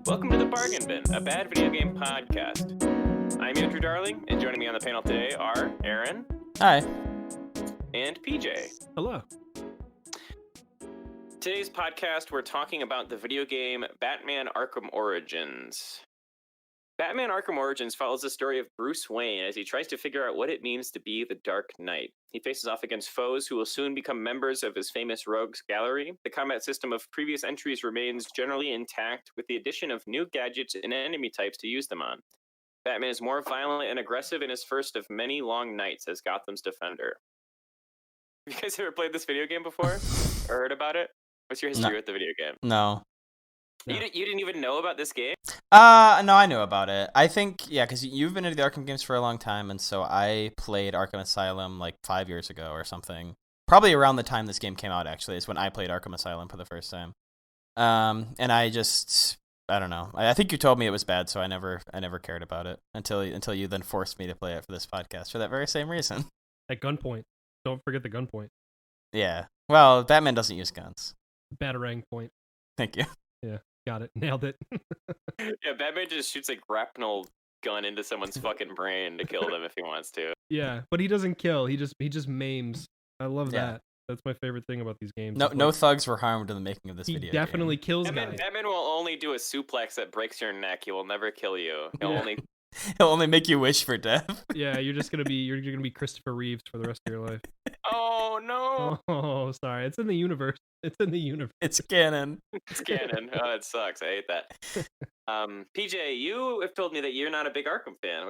Welcome to The Bargain Bin, a bad video game podcast. I'm Andrew Darling, and joining me on the panel today are Aaron. Hi. And PJ. Hello. Today's podcast, we're talking about the video game Batman Arkham Origins. Batman Arkham Origins follows the story of Bruce Wayne as he tries to figure out what it means to be the Dark Knight. He faces off against foes who will soon become members of his famous rogues gallery. The combat system of previous entries remains generally intact, with the addition of new gadgets and enemy types to use them on. Batman is more violent and aggressive in his first of many long nights as Gotham's defender. Have you guys ever played this video game before? Or heard about it? What's your history with the video game? No. You didn't even know about this game? No, I knew about it. I think, yeah, because you've been into the Arkham games for a long time, and so I played Arkham Asylum like 5 years ago or something. Probably around the time this game came out, actually, is when I played Arkham Asylum for the first time. And I don't know. I think you told me it was bad, so I never cared about it until you then forced me to play it for this podcast for that very same reason. At gunpoint. Don't forget the gunpoint. Yeah. Well, Batman doesn't use guns. Batarang point. Thank you. Yeah, got it. Nailed it. Yeah, Batman just shoots a grapnel gun into someone's fucking brain to kill them if he wants to. Yeah, but he doesn't kill. He just maims. I love that. That's my favorite thing about these games. No thugs were harmed in the making of this video. He definitely kills guys. Batman will only do a suplex that breaks your neck. He will never kill you. He'll only make you wish for death. Yeah, you're gonna be Christopher Reeves for the rest of your life. Oh no! Oh, sorry. It's in the universe. It's canon. It's canon. Oh, it sucks. I hate that. PJ, you have told me that you're not a big Arkham fan.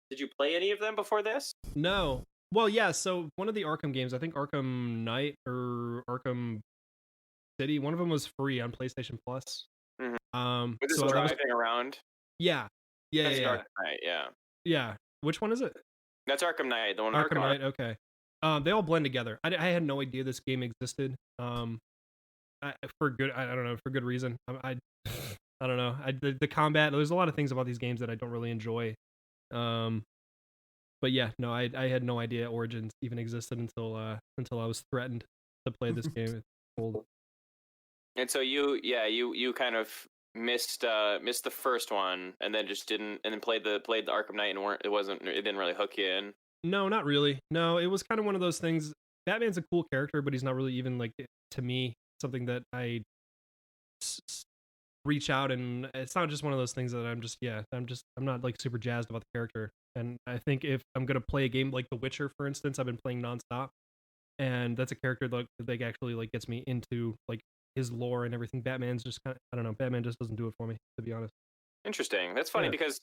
Did you play any of them before this? No. Well, yeah. So one of the Arkham games, I think Arkham Knight or Arkham City, one of them was free on PlayStation Plus. Mm-hmm. Was this driving around? Yeah. That's Dark Knight, Yeah. Which one is it? That's Arkham Knight. The one Arkham Knight. Okay. They all blend together. I had no idea this game existed. For good reason. I don't know. The combat. There's a lot of things about these games that I don't really enjoy. But yeah, no, I had no idea Origins even existed until I was threatened to play this game. It's cool. And so you kind of missed the first one, and then just didn't, and then played the Arkham Knight, and it didn't really hook you in. No, not really. No, it was kind of one of those things. Batman's a cool character, but he's not really even like, to me, something that I reach out, and it's not just one of those things that I'm not like super jazzed about the character. And I think if I'm gonna play a game like The Witcher, for instance, I've been playing nonstop, and that's a character that actually like gets me into like his lore and everything. Batman's just kind of, I don't know. Batman just doesn't do it for me, to be honest. Interesting. That's funny because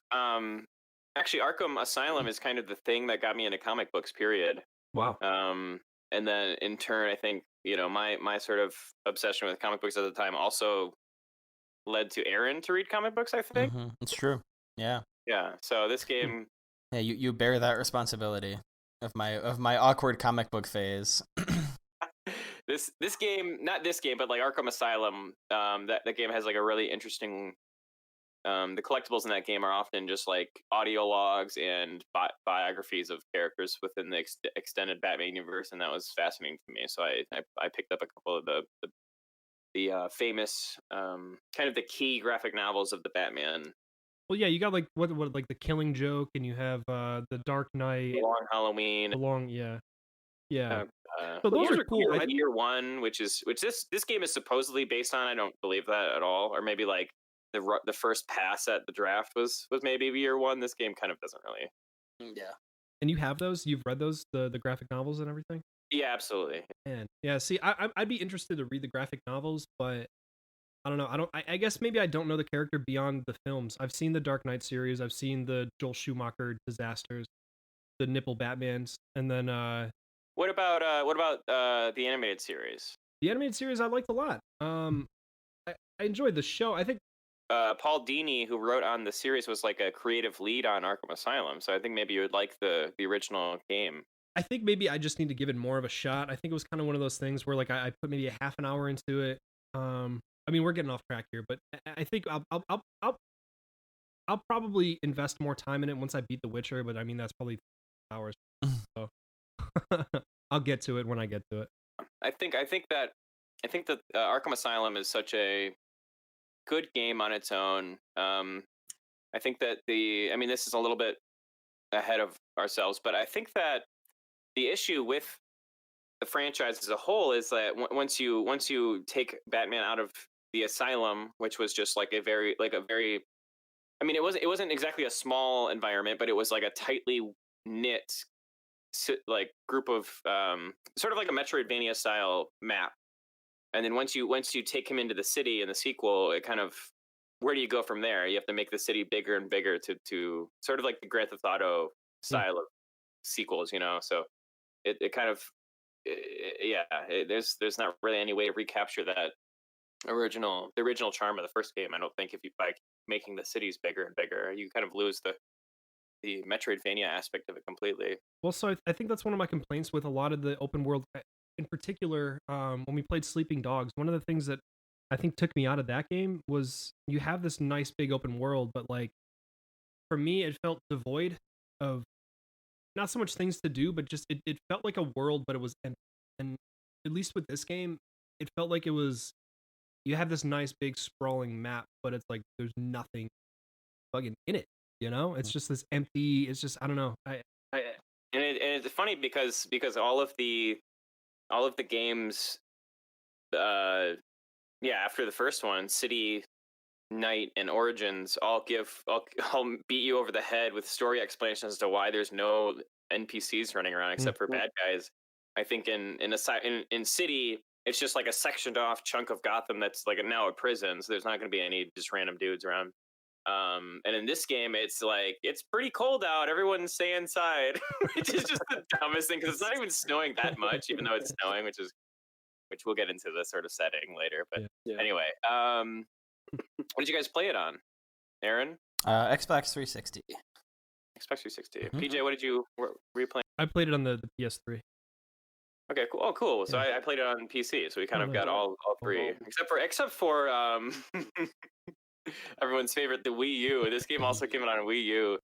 actually Arkham Asylum is kind of the thing that got me into comic books, period. Wow. And then in turn, I think, my sort of obsession with comic books at the time also led to Aaron to read comic books, I think. Mm-hmm. It's true. Yeah. Yeah. So this game. Yeah, you bear that responsibility of my awkward comic book phase. This game, not this game, but like Arkham Asylum, that game has like a really interesting. The collectibles in that game are often just like audio logs and biographies of characters within the extended Batman universe, and that was fascinating to me. So I picked up a couple of the famous kind of the key graphic novels of the Batman. Well, yeah, you got like what like The Killing Joke, and you have the Dark Knight, The Long Halloween, yeah. So those are cool. Year One, which this game is supposedly based on. I don't believe that at all, or maybe like the first pass at the draft was maybe Year One. This game kind of doesn't really. Yeah. And you have those? You've read those, the graphic novels and everything? Yeah, absolutely. Man, yeah. See, I'd be interested to read the graphic novels, but I don't know. I guess maybe I don't know the character beyond the films. I've seen the Dark Knight series. I've seen the Joel Schumacher disasters, the nipple Batmans, and then What about the animated series? The animated series I liked a lot. I enjoyed the show. I think Paul Dini, who wrote on the series, was like a creative lead on Arkham Asylum. So I think maybe you would like the original game. I think maybe I just need to give it more of a shot. I think it was kind of one of those things where like I put maybe a half an hour into it. I mean, we're getting off track here, but I think I'll probably invest more time in it once I beat The Witcher. But I mean, that's probably hours. So I'll get to it when I get to it. I think that Arkham Asylum is such a good game on its own. I think that this is a little bit ahead of ourselves, but I think that the issue with the franchise as a whole is that once you take Batman out of the asylum, which was just like a very it wasn't exactly a small environment, but it was like a tightly knit like group of sort of like a Metroidvania style map. And then once you take him into the city in the sequel, it kind of, where do you go from there? You have to make the city bigger and bigger to sort of like the Grand Theft Auto style of sequels, So it kind of there's not really any way to recapture that the original charm of the first game. I don't think, if you by making the cities bigger and bigger, you kind of lose the Metroidvania aspect of it completely. Well, so I think that's one of my complaints with a lot of the open world, in particular. When we played Sleeping Dogs, one of the things that I think took me out of that game was you have this nice big open world, but like for me, it felt devoid of not so much things to do, but just it felt like a world, but it was empty. And at least with this game, it felt like it was, you have this nice big sprawling map, but it's like there's nothing fucking in it. It's just this empty. It's just, I don't know. And it's funny because all of the games, after the first one, City, Night, and Origins all beat you over the head with story explanations as to why there's no NPCs running around except for bad guys. I think in City, it's just like a sectioned off chunk of Gotham that's like now a prison, so there's not going to be any just random dudes around. And in this game, it's like, it's pretty cold out, everyone stay inside, which is just the dumbest thing, because it's not even snowing that much, even though it's snowing, which we'll get into the sort of setting later. But anyway, what did you guys play it on, Aaron? Xbox 360. Xbox 360. PJ, what were you playing? I played it on the PS3. Okay, cool. Oh, cool. So I played it on PC, so we kind of got all three, except for everyone's favorite, the Wii U. This game also came out on Wii U.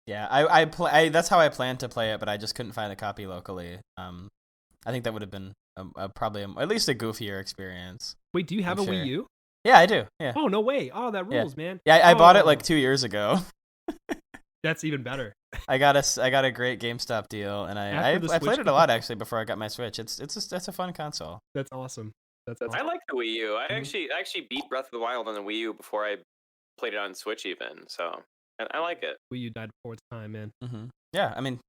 Yeah, I that's how I planned to play it, but I just couldn't find a copy locally. I think that would have been probably at least a goofier experience. Wait, do you have a Wii U? Yeah, I do. Yeah. Oh, no way. Oh, that rules, man. Yeah, I bought it like 2 years ago. That's even better. I got a great GameStop deal, and I played it a lot actually before I got my Switch. It's a fun console. That's awesome. I like the Wii U. I actually beat Breath of the Wild on the Wii U before I played it on Switch even. So I like it. Wii U died before its time, man. Yeah, I mean,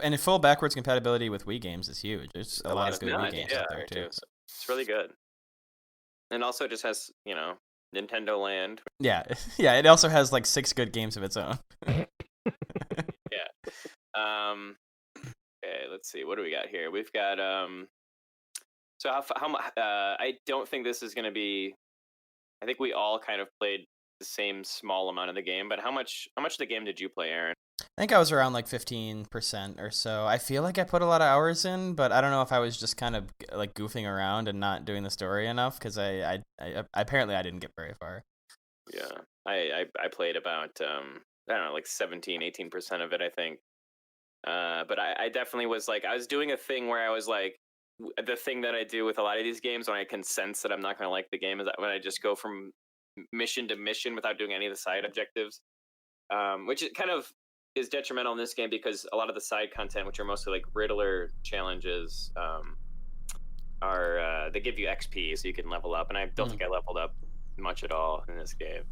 and full backwards compatibility with Wii games is huge. There's a lot of good Wii games out there too. So it's really good. And also just has, Nintendo Land. Yeah. Yeah, it also has like 6 good games of its own. Okay, let's see. What do we got here? We've got so how I don't think this is going to be, I think we all kind of played the same small amount of the game, but how much of the game did you play, Aaron? I think I was around like 15% or so. I feel like I put a lot of hours in, but I don't know if I was just kind of like goofing around and not doing the story enough, because I apparently I didn't get very far. Yeah, I played about I don't know, like 17-18% of it, I think. But I definitely was like, I was doing a thing where I was like, the thing that I do with a lot of these games when I can sense that I'm not going to like the game is that when I just go from mission to mission without doing any of the side objectives, which it kind of is detrimental in this game because a lot of the side content, which are mostly like Riddler challenges, are they give you XP so you can level up, and I don't think I leveled up much at all in this game.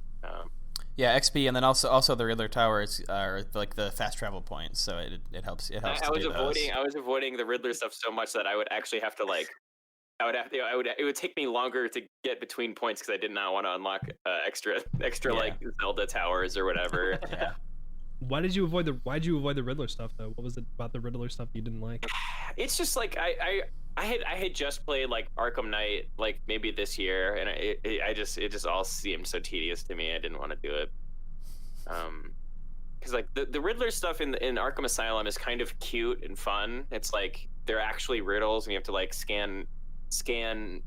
Yeah, XP, and then also the Riddler towers are like the fast travel points, so it helps. It helps. I was avoiding the Riddler stuff so much that I would actually have to like, it would take me longer to get between points because I did not want to unlock extra like Zelda towers or whatever. Yeah. Why'd you avoid the Riddler stuff though? What was it about the Riddler stuff you didn't like? It's just like I had just played like Arkham Knight like maybe this year, and it just all seemed so tedious to me. I didn't want to do it. Because like the Riddler stuff in Arkham Asylum is kind of cute and fun. It's like they're actually riddles, and you have to like scan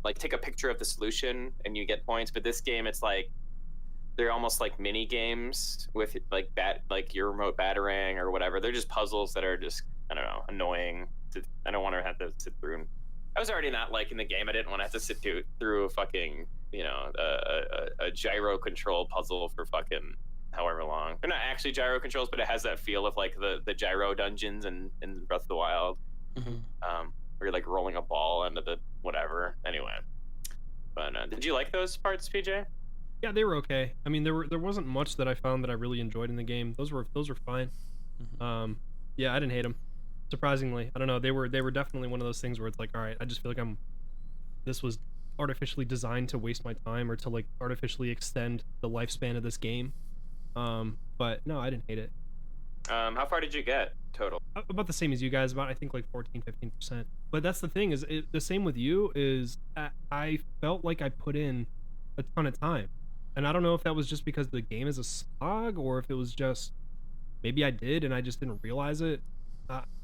like take a picture of the solution and you get points. But this game, it's like they're almost like mini games with like your remote batarang or whatever. They're just puzzles that are just, I don't know, annoying. I don't want to have to sit through. I was already not liking the game. I didn't want to have to sit through a fucking a gyro control puzzle for fucking however long. They're not actually gyro controls, but it has that feel of like the gyro dungeons in Breath of the Wild. Where you're like rolling a ball into the whatever. Anyway, but did you like those parts, PJ? Yeah, they were okay. I mean, there wasn't much that I found that I really enjoyed in the game. Those were fine. Yeah, I didn't hate them. Surprisingly, I don't know. They were definitely one of those things where it's like, all right, I just feel like this was artificially designed to waste my time or to like artificially extend the lifespan of this game. But no, I didn't hate it. How far did you get total? About the same as you guys, about I think like 14-15%. But that's the thing is the same with you is I felt like I put in a ton of time. And I don't know if that was just because the game is a slog or if it was just maybe I did and I just didn't realize it.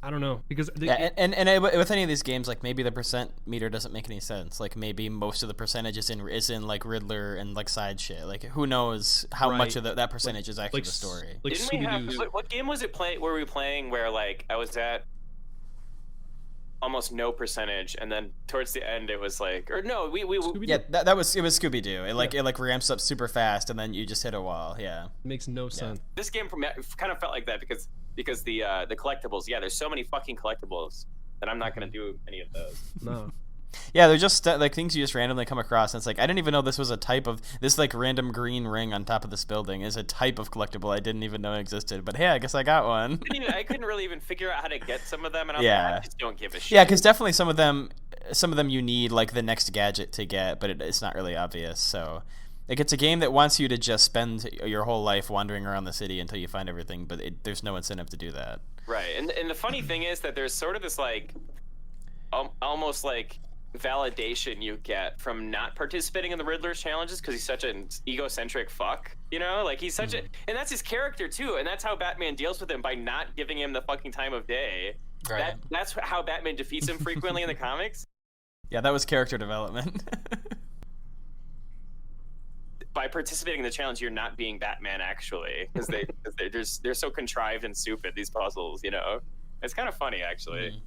I don't know because with any of these games, like maybe the percent meter doesn't make any sense. Like maybe most of the percentage is in like Riddler and like side shit. Like who knows how much of that percentage is actually the story. Like Didn't we have what game was it were we playing where like I was at almost no percentage and then towards the end it was like or no we yeah that was Scooby-Doo. It like ramps up super fast and then you just hit a wall. Yeah, it makes no sense. This game kind of felt like that because the collectibles, there's so many fucking collectibles that I'm not gonna do any of those. No. Yeah, they're just like things you just randomly come across, and it's like I didn't even know this was a type of this like random green ring on top of this building is a type of collectible I didn't even know existed. But hey, I guess I got one. I couldn't really even figure out how to get some of them, and I was like, I just don't give a shit. Yeah, because definitely some of them you need like the next gadget to get, but it's not really obvious. So like it's a game that wants you to just spend your whole life wandering around the city until you find everything, but there's no incentive to do that. Right, and the funny thing is that there's sort of this like almost like validation you get from not participating in the Riddler's challenges because he's such an egocentric fuck, like he's such and that's his character too, and that's how Batman deals with him by not giving him the fucking time of day. Right. That's how Batman defeats him frequently in the comics. Yeah, that was character development. By participating in the challenge, you're not being Batman actually, because they're so contrived and stupid, these puzzles. It's kind of funny actually.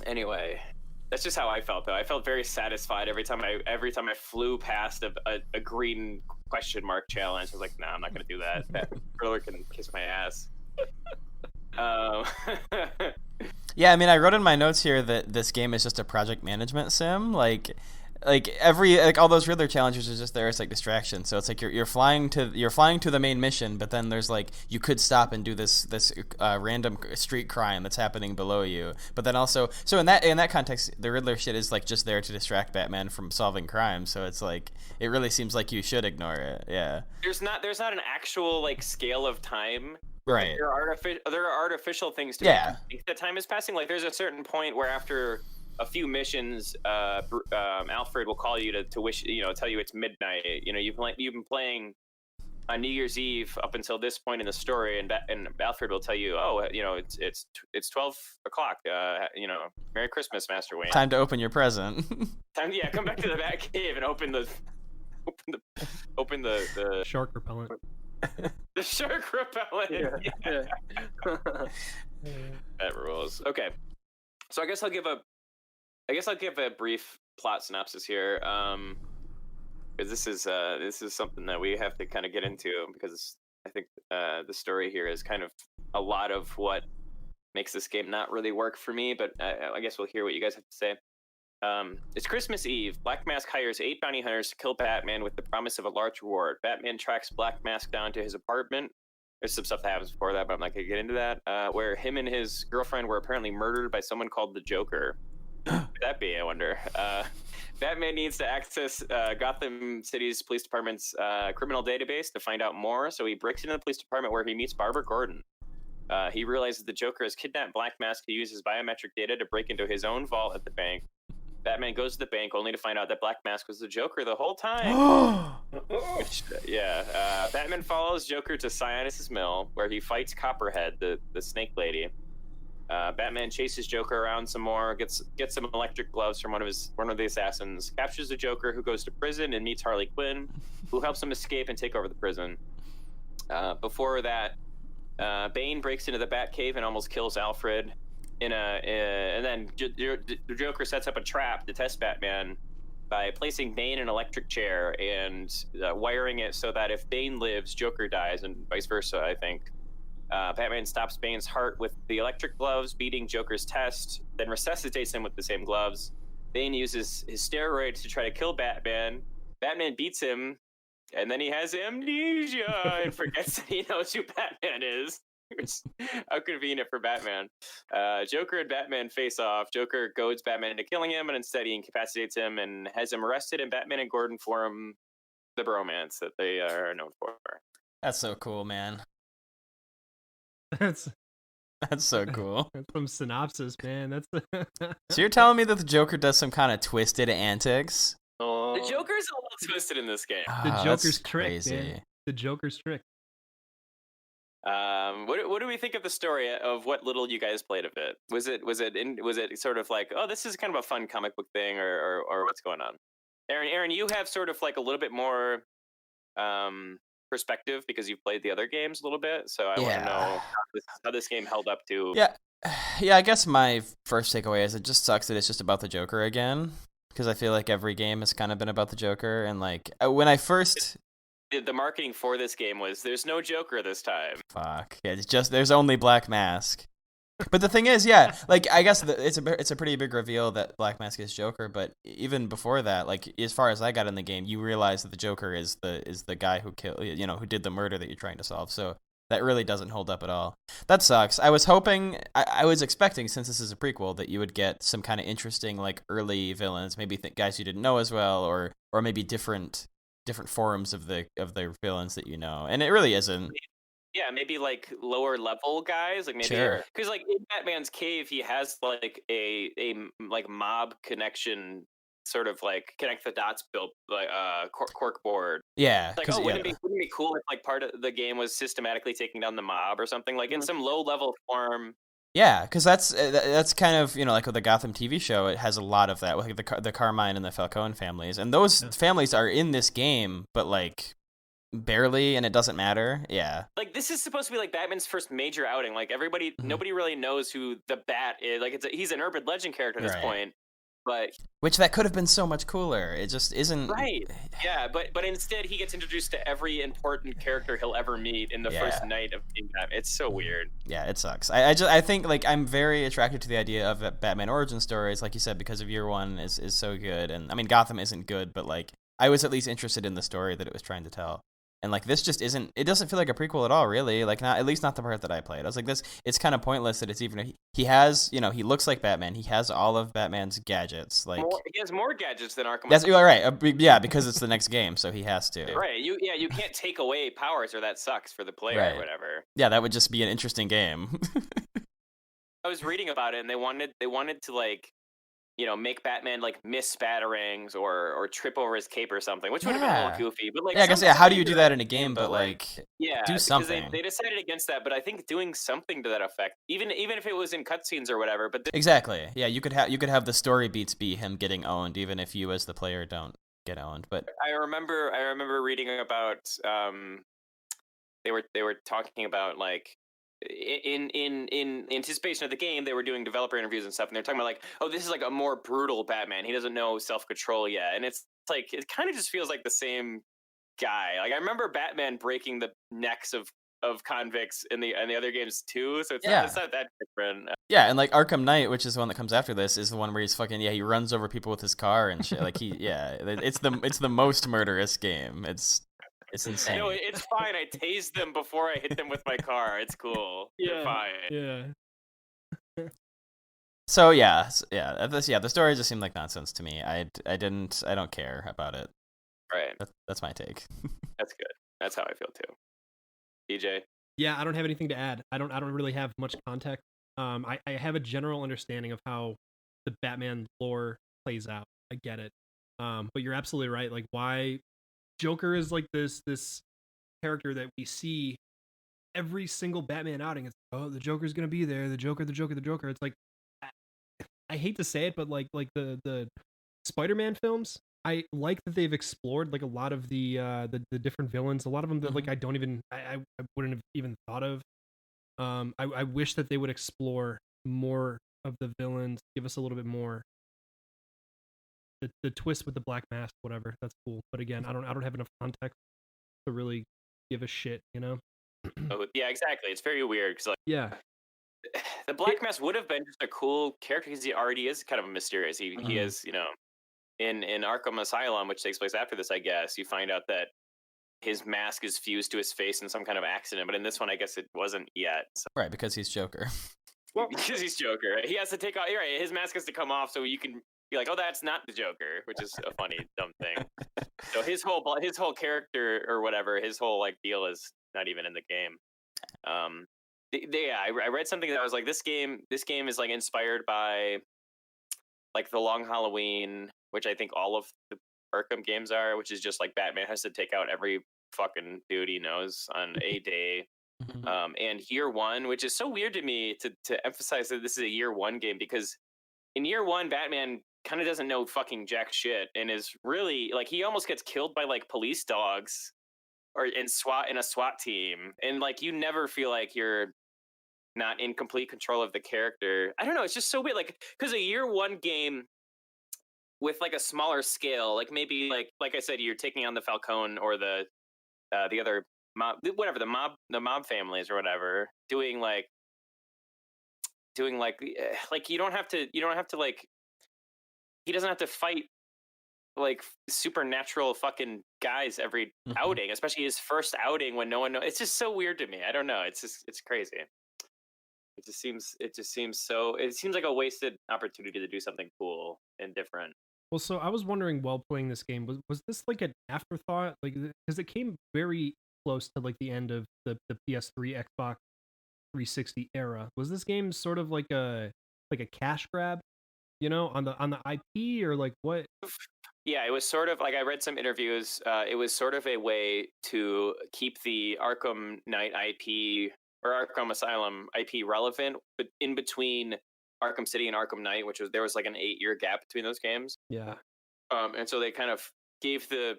Anyway, that's just how I felt though. I felt very satisfied every time I flew past a green question mark challenge. I was like, nah, I'm not gonna do that. That Riddler can kiss my ass. Yeah, I mean, I wrote in my notes here that this game is just a project management sim. Like all those Riddler challenges are just there as like distraction. So it's like you're flying to the main mission, but then there's like you could stop and do this random street crime that's happening below you. But then also, so in that context, the Riddler shit is like just there to distract Batman from solving crime. So it's like it really seems like you should ignore it. Yeah. There's not an actual like scale of time. Right. There are artificial things to make the time is passing. Like there's a certain point where after a few missions, Alfred will call you to wish, tell you it's midnight. You've been playing on New Year's Eve up until this point in the story, and Alfred will tell you, oh, it's 12 o'clock. Merry Christmas, Master Wayne. Time to open your present. Come back to the Batcave and open the shark repellent. The shark repellent. Yeah. That rules. Okay, so I guess I'll give a brief plot synopsis here, because this is something that we have to kind of get into, because I think the story here is kind of a lot of what makes this game not really work for me, but I guess we'll hear what you guys have to say. It's Christmas Eve. Black Mask hires 8 bounty hunters to kill Batman with the promise of a large reward. Batman tracks Black Mask down to his apartment. There's some stuff that happens before that, but I'm not going to get into that, where him and his girlfriend were apparently murdered by someone called the Joker. Who could that be, I wonder? Batman needs to access Gotham City's police department's criminal database to find out more, so he breaks into the police department where he meets Barbara Gordon. He realizes the Joker has kidnapped Black Mask to use his biometric data to break into his own vault at the bank. Batman goes to the bank only to find out that Black Mask was the Joker the whole time. Batman follows Joker to Sionis' mill, where he fights Copperhead, the snake lady. Batman chases Joker around some more, gets some electric gloves from one of the assassins, captures the Joker, who goes to prison and meets Harley Quinn, who helps him escape and take over the prison. Before that, Bane breaks into the Batcave and almost kills Alfred. And then the Joker sets up a trap to test Batman by placing Bane in an electric chair and wiring it so that if Bane lives, Joker dies, and vice versa, I think. Batman stops Bane's heart with the electric gloves, beating Joker's test, then resuscitates him with the same gloves. Bane uses his steroids to try to kill Batman. Batman beats him, and then he has amnesia and forgets that he knows who Batman is. How convenient for Batman. Joker and Batman face off. Joker goads Batman into killing him, and instead he incapacitates him and has him arrested, and Batman and Gordon form the bromance that they are known for. That's so cool, man. That's so cool. That's from synopsis, man. That's So you're telling me that the Joker does some kind of twisted antics? The Joker's a little twisted in this game. The Joker's trick, crazy. man. The Joker's trick. What do we think of the story of what little you guys played of it? Was it sort of like, oh, this is kind of a fun comic book thing, or what's going on? Aaron, you have sort of like a little bit more perspective because you've played the other games a little bit, so I want to know how this game held up to. Yeah, I guess my first takeaway is it just sucks that it's just about the Joker again, because I feel like every game has kind of been about the Joker, and like when I first the marketing for this game was there's no Joker this time. Fuck. Yeah, it's just there's only Black Mask. But the thing is, yeah, like I guess it's a pretty big reveal that Black Mask is Joker, but even before that, like as far as I got in the game, you realize that the Joker is the guy who killed, who did the murder that you're trying to solve. So that really doesn't hold up at all. That sucks. I was hoping, I was expecting, since this is a prequel, that you would get some kind of interesting like early villains, maybe guys you didn't know as well, or maybe different forms of the villains that you know, and it really isn't. Yeah, maybe like lower level guys, like maybe because like in Batman's cave, he has like a like mob connection, sort of like connect the dots built like cork board. Yeah, like wouldn't it be cool if like part of the game was systematically taking down the mob or something, like in some low level form. Yeah, because that's kind of, like with the Gotham TV show, it has a lot of that, like the Carmine and the Falcone families, and those families are in this game, but like barely, and it doesn't matter. Yeah, like this is supposed to be like Batman's first major outing. Like nobody really knows who the Bat is. Like he's an urban legend character at this point, but which that could have been so much cooler. It just isn't. Right. Yeah, but instead he gets introduced to every important character he'll ever meet in the first night of being Batman. It's so weird. Yeah, it sucks. I think like I'm very attracted to the idea of Batman origin stories, like you said, because of year one is so good, and I mean Gotham isn't good, but like I was at least interested in the story that it was trying to tell. And like this just isn't. It doesn't feel like a prequel at all, really. Like not, at least not the part that I played. I was like, this. It's kind of pointless that it's even. He has, he looks like Batman. He has all of Batman's gadgets. Like he has more gadgets than Arkham. That's right. Yeah, because it's the next game, so he has to. Right. You can't take away powers, or that sucks for the player or whatever. Yeah, that would just be an interesting game. I was reading about it, and they wanted to like, make Batman like miss batarangs or trip over his cape or something, which would have been a little goofy. But like, I guess how do you do that in a game? But like, do something. They decided against that, but I think doing something to that effect, even if it was in cutscenes or whatever. But exactly, yeah, you could have the story beats be him getting owned, even if you as the player don't get owned. But I remember reading about they were talking about like. In anticipation of the game, they were doing developer interviews and stuff, and they're talking about like, oh, this is like a more brutal Batman. He doesn't know self-control yet, and it's like it kind of just feels like the same guy. Like I remember Batman breaking the necks of convicts in the other games too, so it's not that different. Yeah, and like Arkham Knight, which is the one that comes after this, is the one where he's fucking he runs over people with his car and shit. Like it's the most murderous game. It's insane. No, it's fine. I tased them before I hit them with my car. It's cool. You're fine. Yeah. So the story just seemed like nonsense to me. I don't care about it. Right. That's my take. That's good. That's how I feel too. DJ. Yeah, I don't have anything to add. I don't really have much context. I have a general understanding of how the Batman lore plays out. I get it. But you're absolutely right. Like why Joker is like this character that we see every single Batman outing. It's the Joker's gonna be there. The Joker. It's like I hate to say it, but like the Spider-Man films, I like that they've explored like a lot of the different villains. A lot of them that like I wouldn't have even thought of. I wish that they would explore more of the villains, give us a little bit more the twist with the black mask, whatever. That's cool. But again, I don't have enough context to really give a shit. Oh, yeah, exactly. It's very weird because Yeah. the Black Mask would have been just a cool character because he already is kind of mysterious. He Mhm. is, in Arkham Asylum, which takes place after this, I guess, you find out that his mask is fused to his face in some kind of accident. But in this one, I guess it wasn't yet. So, Right, because he's Joker. because he's Joker, he has to take off. Right, his mask has to come off so you can be like, oh, that's not the Joker, which is a funny dumb thing. So his whole character or whatever, his whole like deal is not even in the game. Yeah, I read something that was like this game is like inspired by like the Long Halloween, which I think all of the Arkham games are, which is just like Batman has to take out every fucking dude he knows on a day. And Year One, which is so weird to me to emphasize that this is a Year One game because in Year One, Batman kind of doesn't know fucking jack shit and is really like he almost gets killed by like police dogs or in a SWAT team, and like you never feel like you're not in complete control of the character. I don't know. It's just so weird. Like, because a Year One game with like a smaller scale, like maybe like I said, you're taking on the Falcone or the other mob, whatever the mob families or whatever, like you don't have to like he doesn't have to fight like supernatural fucking guys every outing, especially his first outing when no one knows. It's just so weird to me. I don't know. It's crazy. It seems like a wasted opportunity to do something cool and different. Well, so I was wondering while playing this game, was this like an afterthought? Like, because it came very close to like the end of the PS3, Xbox 360 era. Was this game sort of like a cash grab, on the IP or like what? Yeah, it was sort of like I read some interviews. It was sort of a way to keep the Arkham Knight IP or Arkham Asylum IP relevant, but in between Arkham City and Arkham Knight, there was like an 8-year gap between those games. Yeah. And so they kind of gave the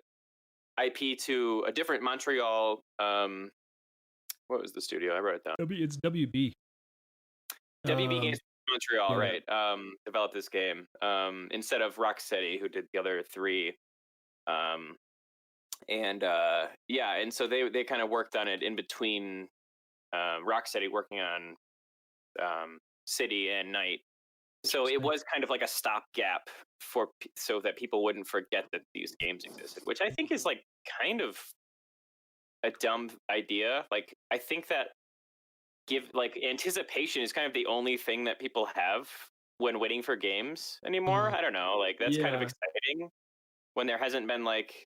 IP to a different Montreal. What was the studio? I wrote it down. It's WB. WB Games Montreal, yeah. right? Developed this game instead of Rocksteady, who did the other three. And so they kind of worked on it in between Rocksteady working on City and Night. So it was kind of like a stopgap so that people wouldn't forget that these games existed, which I think is like kind of a dumb idea. Like I think that anticipation is kind of the only thing that people have when waiting for games anymore. I don't know, like that's kind of exciting when there hasn't been like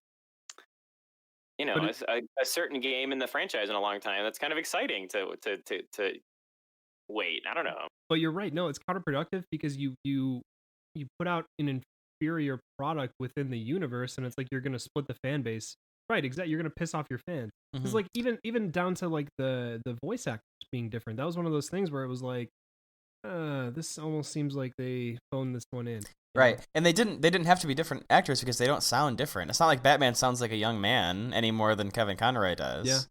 a certain game in the franchise in a long time. That's kind of exciting to wait. I don't know. But you're right. No, it's counterproductive because you put out an inferior product within the universe, and it's like you're gonna split the fan base. Right, exactly. You're gonna piss off your fans. It's like even down to like the voice actors being different. That was one of those things where it was like, this almost seems like they phoned this one in. Right, and they didn't have to be different actors because they don't sound different. It's not like Batman sounds like a young man any more than Kevin Conroy does.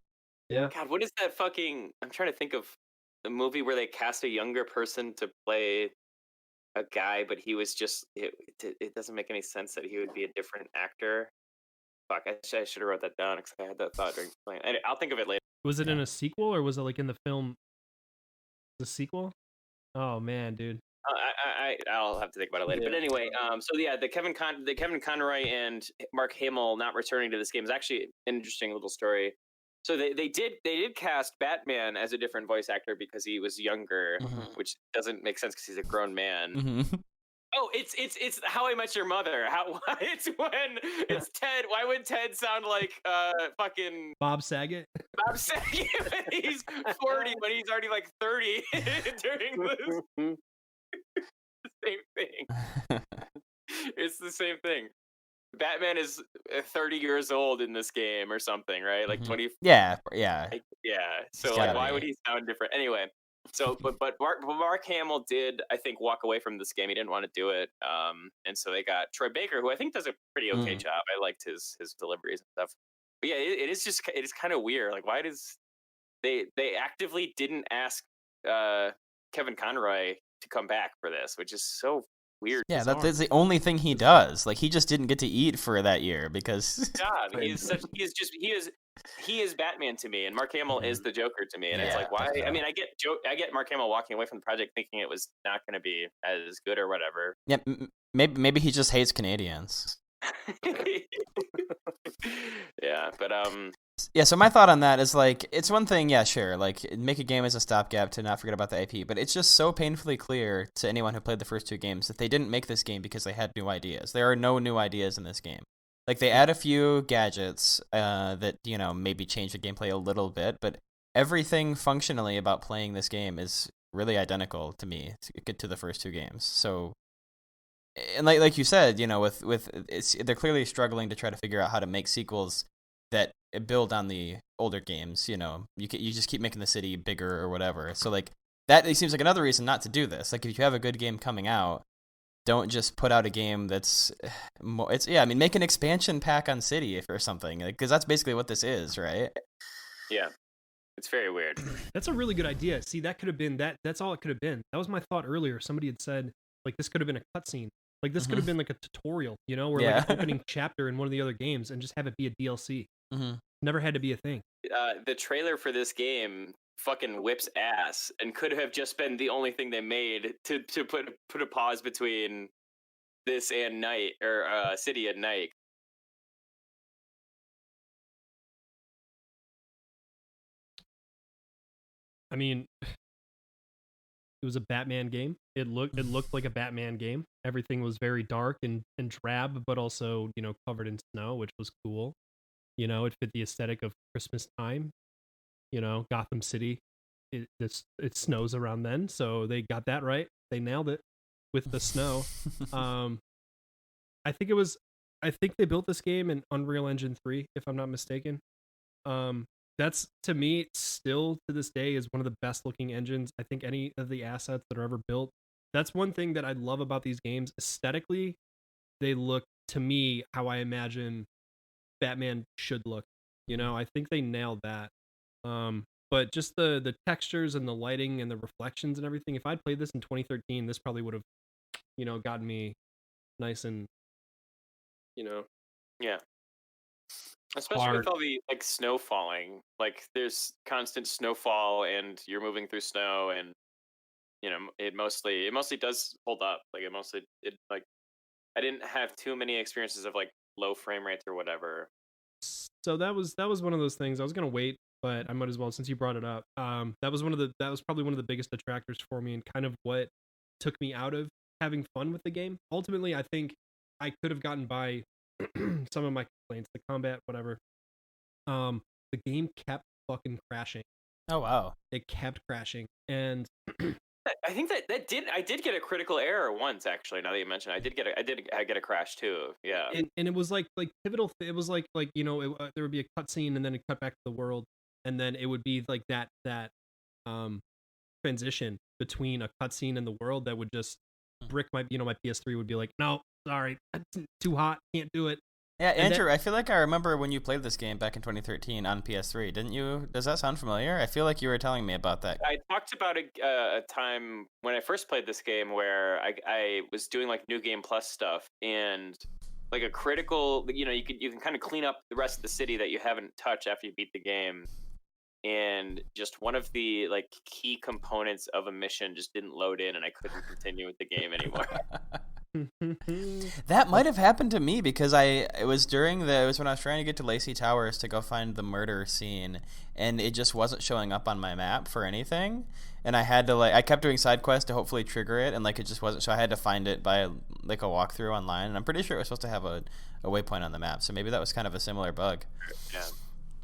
Yeah. God, what is that fucking? I'm trying to think of the movie where they cast a younger person to play a guy, but he was just it doesn't make any sense that he would be a different actor. Fuck, I should have wrote that down because I had that thought during playing. I'll think of it later. Was it in a sequel or was it like in the film? The sequel? Oh man, dude. I'll have to think about it later. Yeah. But anyway, the Kevin Conroy and Mark Hamill not returning to this game is actually an interesting little story. So they did cast Batman as a different voice actor because he was younger, which doesn't make sense because he's a grown man. Oh, it's How I Met Your Mother. It's Ted. Why would Ted sound like fucking Bob Saget? Bob Saget when he's 40, when he's already like 30 during this. Same thing. It's the same thing. Batman is 30 years old in this game or something, right? Like 20. Yeah. Like, yeah. So like, why would he sound different? Anyway, so but Mark Hamill did, I think, walk away from this game. He didn't want to do it, and so they got Troy Baker, who I think does a pretty okay job. I liked his deliveries and stuff. But yeah, it is kind of weird. Like, why does they actively didn't ask Kevin Conroy to come back for this, which is so weird. Yeah, bizarre. that's the only thing he does. Like, he just didn't get to eat for that year because God, he is Batman to me, and Mark Hamill is the Joker to me, and it's Yeah, like, why? I definitely. mean, I get Mark Hamill walking away from the project thinking it was not going to be as good or whatever. yeah, maybe he just hates Canadians. Yeah, but Yeah, so my thought on that is like, it's one thing, yeah, sure, like make a game as a stopgap to not forget about the IP, but it's just so painfully clear to anyone who played the first two games that they didn't make this game because they had new ideas. There are no new ideas in this game. Like, they add a few gadgets that, you know, maybe change the gameplay a little bit, but everything functionally about playing this game is really identical to me to the first two games. So, and like you said, you know, with they're clearly struggling to try to figure out how to make sequels that build on the older games. You know, you just keep making the city bigger or whatever. So like that, it seems like another reason not to do this. Like, if you have a good game coming out, don't just put out a game that's it's I mean, make an expansion pack on City or something, because that's basically what this is, right? yeah, it's very weird. That's a really good idea. See, that could have been that's all it could have been. That was my thought earlier. Somebody had said like this could have been a cutscene. Like this could have been like a tutorial, you know, or like Yeah. an opening chapter in one of the other games, and just have it be a DLC. Never had to be a thing. The trailer for this game fucking whips ass, and could have just been the only thing they made to put a pause between this and Night, or City and Night. I mean, it was a Batman game. It looked like a Batman game. Everything was very dark and drab, but also, you know, covered in snow, which was cool. You know, it fit the aesthetic of Christmas time. You know, Gotham City, it snows around then, so they got that right. They nailed it with the snow. I think they built this game in Unreal Engine 3, if I'm not mistaken. That's, to me, still to this day is one of the best looking engines. I think any of the assets that are ever built. That's one thing that I love about these games. Aesthetically, they look, to me, how I imagine Batman should look. You know, I think they nailed that. But just the textures and the lighting and the reflections and everything. If I'd played this in 2013, this probably would have, you know, gotten me nice and, you know, Yeah. Especially with all the like snow falling. Like, there's constant snowfall, and you're moving through snow, and you know, it mostly does hold up. Like, it like, I didn't have too many experiences of like low frame rates or whatever. So that was one of those things. I was gonna wait, but I might as well since you brought it up. That was probably one of the biggest detractors for me, and kind of what took me out of having fun with the game. Ultimately, I think I could have gotten by some of my complaints, the combat, whatever. The game kept fucking crashing. Oh wow. It kept crashing, and I think I did get a critical error once, actually. Now that you mention it, I did get a crash too. Yeah. and it was like pivotal. It was like you know, there would be a cutscene, and then it cut back to the world, and then it would be like that transition between a cutscene and the world that would just brick my, you know, my PS3 would be like, no, sorry, too hot, can't do it. Yeah, And Andrew, I feel like I remember when you played this game back in 2013 on PS3, didn't you? Does that sound familiar? I feel like you were telling me about that. I talked about a time when I first played this game where I was doing like New Game Plus stuff, and like a critical, you know, you can kind of clean up the rest of the city that you haven't touched after you beat the game, and just one of the like key components of a mission just didn't load in, and I couldn't continue with the game anymore. That might have happened to me because it was when I was trying to get to Lacey Towers to go find the murder scene, and it just wasn't showing up on my map for anything, and I had to I kept doing side quests to hopefully trigger it, and like it just wasn't, so I had to find it by like a walkthrough online, and I'm pretty sure it was supposed to have a waypoint on the map, so maybe that was kind of a similar bug. Yeah,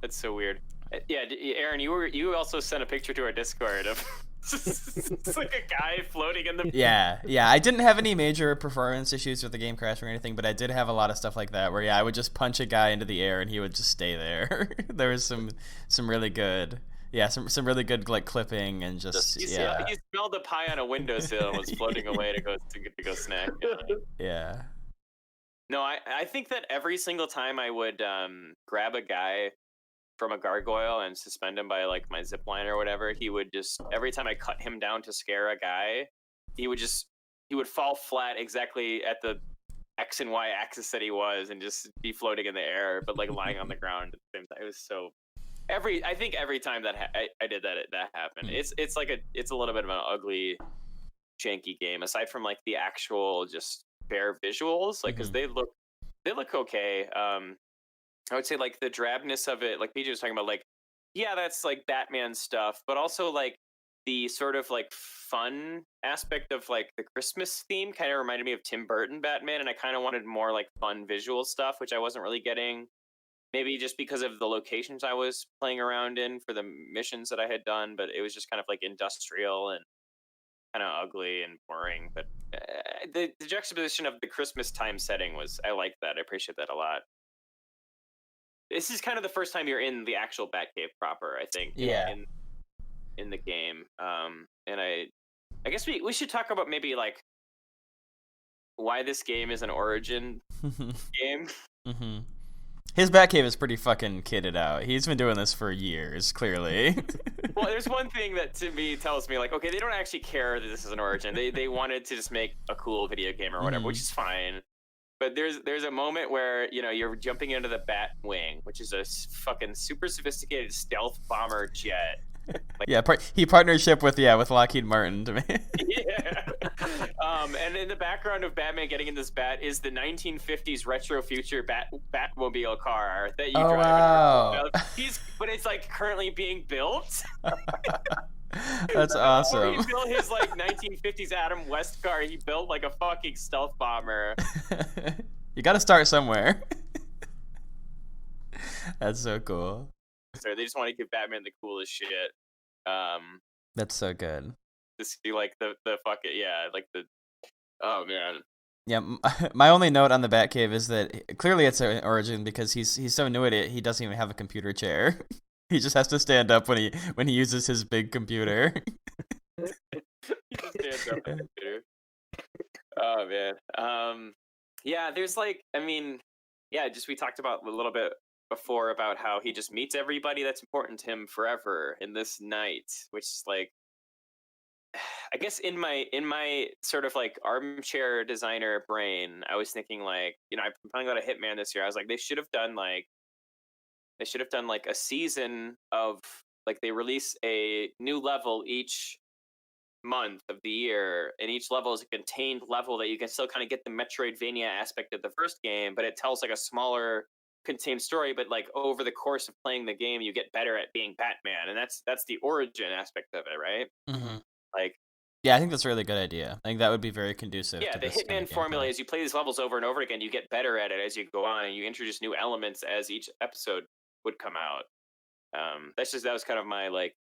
that's so weird. Yeah, Aaron, you also sent a picture to our Discord of it's like a guy floating in the. Yeah. I didn't have any major performance issues with the game crashing or anything, but I did have a lot of stuff like that where I would just punch a guy into the air and he would just stay there. There was some really good, some really good like clipping and just He smelled a pie on a windowsill and was floating away to go snack. Yeah. No, I think that every single time I would grab a guy from a gargoyle and suspend him by like my zip line or whatever, he would just, every time I cut him down to scare a guy, he would just he would fall flat exactly at the X and Y axis that he was, and just be floating in the air, but like lying on the ground at the same time. It was so I think every time that I did that happened. It's like it's a little bit of an ugly, janky game. Aside from like the actual just bare visuals, like because they look okay. I would say like the drabness of it, like PJ was talking about, like yeah, that's like Batman stuff, but also like the sort of like fun aspect of like the Christmas theme kind of reminded me of Tim Burton Batman, and I kind of wanted more like fun visual stuff, which I wasn't really getting. Maybe just because of the locations I was playing around in for the missions that I had done, but it was just kind of like industrial and kind of ugly and boring. But the juxtaposition of the Christmas time setting was, I like that. I appreciate that a lot. This is kind of the first time you're in the actual Batcave proper, I think. Yeah. In the game, and I guess we should talk about maybe like why this game is an origin game. His Batcave is pretty fucking kitted out. He's been doing this for years, clearly. Well, there's one thing that to me tells me like, okay, they don't actually care that this is an origin. They wanted to just make a cool video game or whatever, which is fine. But there's a moment where you're jumping into the Bat Wing, which is a fucking super sophisticated stealth bomber jet. Like, yeah, he partnership with Lockheed Martin to me. Yeah. And in the background of Batman getting in this bat is the 1950s retro future Batmobile car that you drive. Wow. But it's like currently being built. That's awesome. He built his like 1950s Adam West car. He built like a fucking stealth bomber. You got to start somewhere. That's so cool. So they just want to give Batman the coolest shit. That's so good. To see like the fucking like the oh man. Yeah, my only note on the Batcave is that clearly it's an origin because he's so new at it. He doesn't even have a computer chair. He just has to stand up when he uses his big computer. He just stands up on the computer. Oh man. Yeah, there's like, I mean, yeah, just we talked about a little bit before about how he just meets everybody that's important to him forever in this night, which is like, I guess in my sort of like armchair designer brain, I was thinking like, I'm playing a lot of Hitman this year. I was like, they should have done like a season of like they release a new level each month of the year, and each level is a contained level that you can still kind of get the Metroidvania aspect of the first game, but it tells like a smaller contained story, but like over the course of playing the game you get better at being Batman, and that's the origin aspect of it, right? Like, yeah, I think that's a really good idea. I think that would be very conducive. Yeah, to the this Hitman kind of formula gameplay. is you play these levels over and over again, you get better at it as you go on, and you introduce new elements as each episode would come out. That was kind of my like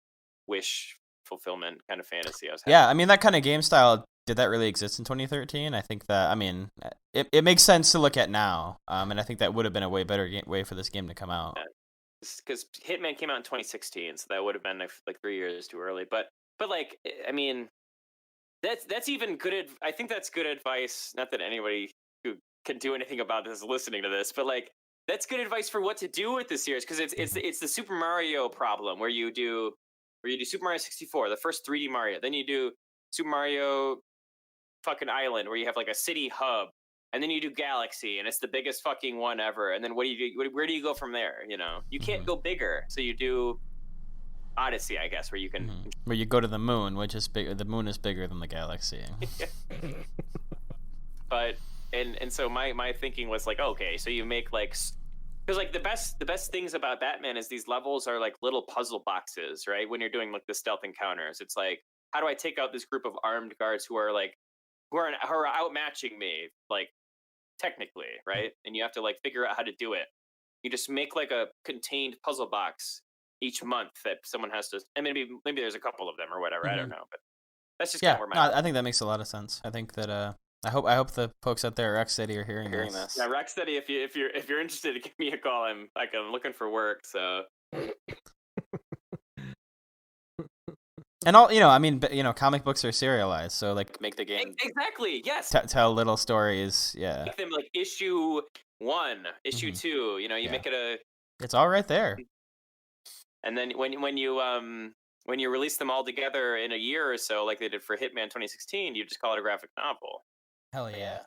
wish fulfillment kind of fantasy I was having. Yeah, I mean that kind of game style, did that really exist in 2013? I think that, I mean, it makes sense to look at now, and I think that would have been a way better way for this game to come out. Because Hitman came out in 2016, so that would have been like 3 years too early. But like, I mean, that's even good. I think that's good advice. Not that anybody who can do anything about this is listening to this, but like that's good advice for what to do with the series, because it's the Super Mario problem where you do Super Mario 64, the first 3D Mario, then you do Super Mario fucking Island where you have like a city hub, and then you do Galaxy and it's the biggest fucking one ever, and then what do you do? Where do you go from there? You can't go bigger, so you do Odyssey, I guess, where you can where you go to the moon, which is bigger. The moon is bigger than the galaxy. But and so my thinking was like, okay, so you make like, because like the best things about Batman is these levels are like little puzzle boxes, right? When you're doing like the stealth encounters, it's like, how do I take out this group of armed guards who are outmatching me, like technically, right? And you have to like figure out how to do it. You just make like a contained puzzle box each month that someone has to, and maybe there's a couple of them or whatever. I don't know, but that's just kind of where my I think that makes a lot of sense. I think that I hope the folks out there at Rocksteady are hearing this. Yeah, Rocksteady, if you're interested, give me a call. I'm looking for work, so. And all, I mean, comic books are serialized, so like make the game exactly. Yes. Tell little stories. Yeah. Make them like issue 1, issue 2. You make it a. It's all right there. And then when you when you release them all together in a year or so, like they did for Hitman 2016, you just call it a graphic novel. Hell yeah.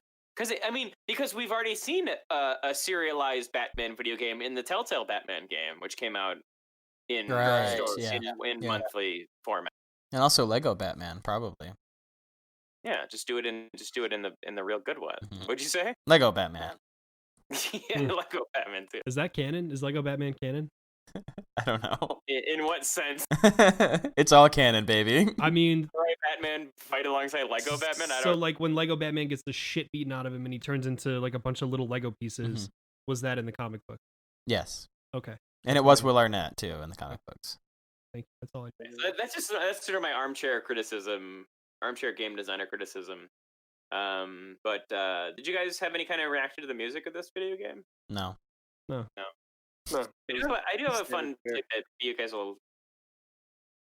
Because we've already seen a serialized Batman video game in the Telltale Batman game, which came out in drugstores in monthly format. And also Lego Batman, probably. Yeah, just do it in the real good one. Mhm. What'd you say? Lego Batman. Yeah, Lego Batman too. Is that canon? Is Lego Batman canon? I don't know. In what sense? It's all canon, baby. I mean, Right, Batman fight alongside Lego Batman? So like when Lego Batman gets the shit beaten out of him and he turns into like a bunch of little Lego pieces, was that in the comic book? Yes. Okay. And it was Will Arnett too in the comic books. Thank you. That's all I think. That's sort of my armchair criticism, armchair game designer criticism. But did you guys have any kind of reaction to the music of this video game? No. I do have a fun tip that you guys will